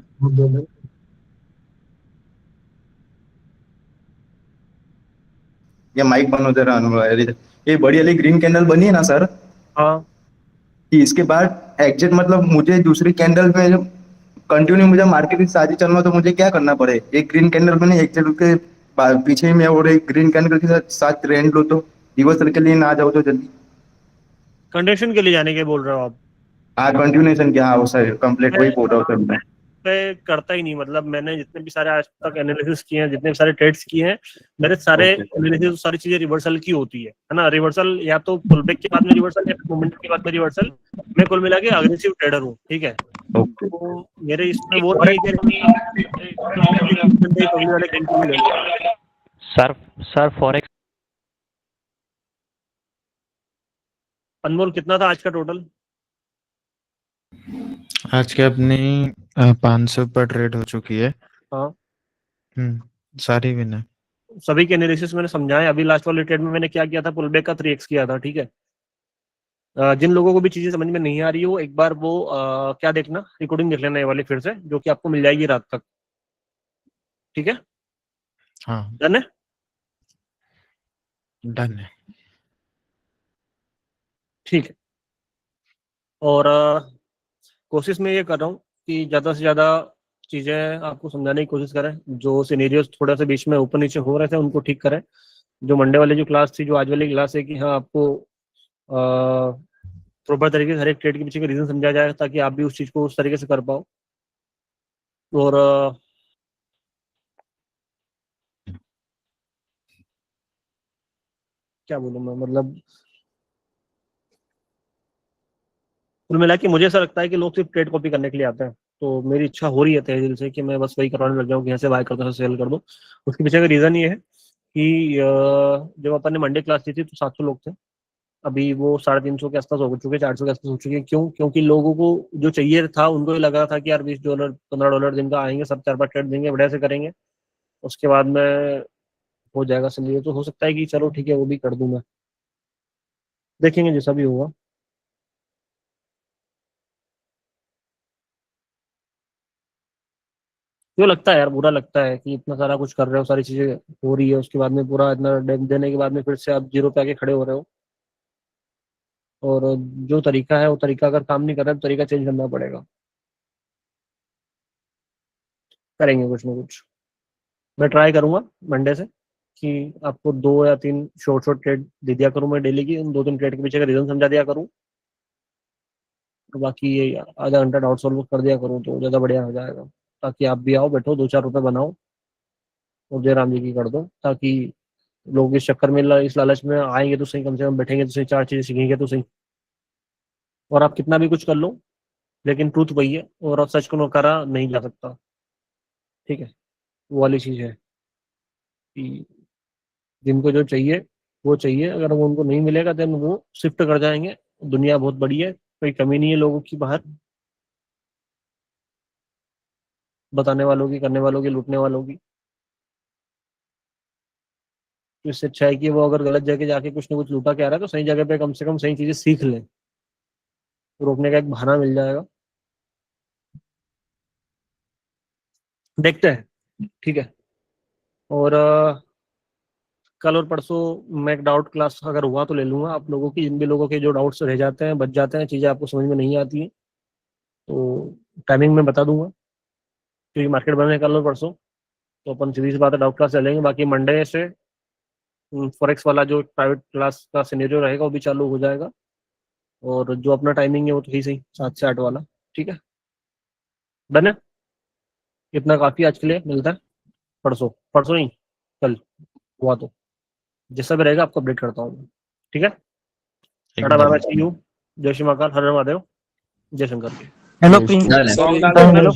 [SPEAKER 1] ये माइक बंद हो जा रहा है। ये बड़ी वाली ग्रीन कैंडल बनी है ना सर,
[SPEAKER 2] हाँ,
[SPEAKER 1] कि इसके बाद एग्जिट मतलब मुझे दूसरी कैंडल में कंटिन्यू मुझे मार्केट की साजी चलना, तो मुझे क्या करना पड़े? एक ग्रीन कैंडल बने एग्जिट के पीछे में, और एक ग्रीन कैंडल के साथ ट्रेंड लो, तो रिवर्सल के लिए ना आ जाओ तो जल्दी।
[SPEAKER 2] कंडीशन के लिए जाने के बोल रहे हो आप?
[SPEAKER 1] हाँ कंटिन्यूएशन क्या, हाँ सर कंप्लीट वही बोल रहा हूँ सर मैं।
[SPEAKER 2] मैं करता ही नहीं, मतलब मैंने जितने भी सारे आज तक एनालिसिस किए हैं, जितने भी सारे ट्रेड्स किए हैं, मेरे सारे एनालिसिस सारी चीजें रिवर्सल की होती है ना। रिवर्सल या तो पुल बैक के बाद में रिवर्सल, या मोमेंट के बाद में रिवर्सल। मैं कुल मिला के अग्रेसिव ट्रेडर हूँ, ठीक है।
[SPEAKER 9] ओके
[SPEAKER 2] तो मेरे इसमें वो नहीं है कि पब्लिक वाले गेम को भी ले लो।
[SPEAKER 11] सर फॉरेक्स
[SPEAKER 2] अनमोल कितना था आज का टोटल?
[SPEAKER 7] आज के अपनी 500 पर ट्रेड हो चुकी है।
[SPEAKER 2] हाँ,
[SPEAKER 7] सारी विनर।
[SPEAKER 2] सभी के एनालिसिस मैंने समझाया। अभी लास्ट वाले ट्रेड में मैंने क्या किया था, पुल बैक का 3x किया था, ठीक है। जिन लोगों को भी चीजें समझ में नहीं आ रही हो, एक बार वो क्या देखना, रिकॉर्डिंग देख लेना ये वाली फिर से, जो कि आपको मिल जाएगी रात तक, ठीक है।
[SPEAKER 7] हाँ
[SPEAKER 2] डन है?
[SPEAKER 7] डन है।
[SPEAKER 2] ठीक है। और कोशिश मैं ये कर रहा हूँ कि ज़्यादा से ज़्यादा चीज़ें आपको समझाने की कोशिश करें। जो सिनेरियोस थोड़ा सा बीच में ऊपर नीचे हो रहे थे उनको ठीक करें। जो मंडे वाली जो क्लास थी, जो आज वाली क्लास है, कि हाँ आपको प्रॉपर तरीके से हर एक ट्रेड के पीछे का रीज़न समझाया जाए, ताकि आप भी उस चीज़ को उस तरीके से कर पाओ। और क्या बोलूँ मैं, मतलब कुल मिला के मुझे ऐसा लगता है कि लोग सिर्फ ट्रेड कॉपी करने के लिए आते हैं। तो मेरी इच्छा हो रही है तहे दिल से कि मैं बस वही करवाने लग जाऊँ कि यहाँ से बाय कर दो, सेल कर दो। उसके पीछे का रीज़न ये है कि जब अपन ने मंडे क्लास ली थी तो 700 लोग थे। अभी वो 350 के आसपास हो चुके, 400 के आसपास हो चुके। क्यों? क्योंकि लोगों को जो चाहिए था, उनको ये लग रहा था कि यार $20 $15 दिन का आएंगे, सब 4-5 ट्रेड देंगे, बढ़िया से करेंगे, उसके बाद में हो जाएगा सिलेक्ट। तो हो सकता है कि चलो ठीक है, वो भी कर दूं मैं, देखेंगे जैसा भी होगा। क्यों लगता है यार, बुरा लगता है कि इतना सारा कुछ कर रहे हो, सारी चीजें हो रही है, उसके बाद में पूरा इतना देने के बाद में फिर से आप जीरो पे आके खड़े हो रहे हो। और जो तरीका है वो तरीका अगर काम नहीं कर रहा है तो तरीका चेंज करना पड़ेगा। करेंगे कुछ ना कुछ। मैं ट्राई करूंगा मंडे से कि आपको 2 या 3 शॉर्ट शॉर्ट ट्रेड दे दिया करूं मैं डेली की। उन 2-3 ट्रेड के पीछे का रीजन समझा दिया करूं, तो बाकी ये आधा घंटा डाउट सॉल्व कर दिया करूं तो ज़्यादा बढ़िया हो जाएगा। ताकि आप भी आओ, बैठो, 2-4 रुपए बनाओ और जयराम जी की कर दो, ताकि लोग इस चक्कर में इस लालच में आएंगे तो सही, कम से कम बैठेंगे तो सही, 4 चीजें सीखेंगे तो सही। और आप कितना भी कुछ कर लो, लेकिन ट्रूथ वही है, और अब सच को नकारा नहीं जा सकता, ठीक है। वो वाली चीज है कि जिनको जो चाहिए वो चाहिए, अगर वो उनको नहीं मिलेगा देन वो शिफ्ट कर जाएंगे। दुनिया बहुत बड़ी है, कोई कमी नहीं है लोगों की बाहर, बताने वालों की, करने वालों की, लूटने वालों की। तो इससे अच्छा है कि वो अगर गलत जगह जाके कुछ ना कुछ लूटा के आ रहा है तो सही जगह पे कम से कम सही चीजें सीख ले, रोकने का एक बहाना मिल जाएगा। देखते हैं, ठीक है। और कल और परसों मैं एक डाउट क्लास अगर हुआ तो ले लूंगा आप लोगों की। जिन भी लोगों के जो डाउट्स रह जाते हैं, बच जाते हैं, चीज़ें आपको समझ में नहीं आती हैं, तो टाइमिंग में बता दूंगा, क्योंकि मार्केट बंद है कल और परसों। तो अपन सीधी सी बात है, डाउट क्लास ले लेंगे। बाकी मंडे से फॉरेक्स वाला जो प्राइवेट क्लास का सिनेरियो रहेगा वो भी चालू हो जाएगा। और जो अपना टाइमिंग है वो तो ही सही 7 से 8 वाला, ठीक है। डन है? इतना काफ़ी आज के लिए। मिलता है परसों, परसों नहीं, कल हुआ तो जैसा भी रहेगा आपको अपडेट करता हूँ मैं, ठीक है। Tata bye bye, see you. जय श्री महाकाल, हर हर महादेव, जय शंकर।
[SPEAKER 3] हेलो
[SPEAKER 5] जय
[SPEAKER 3] प्रिंस।
[SPEAKER 6] डन है।
[SPEAKER 3] हेलो।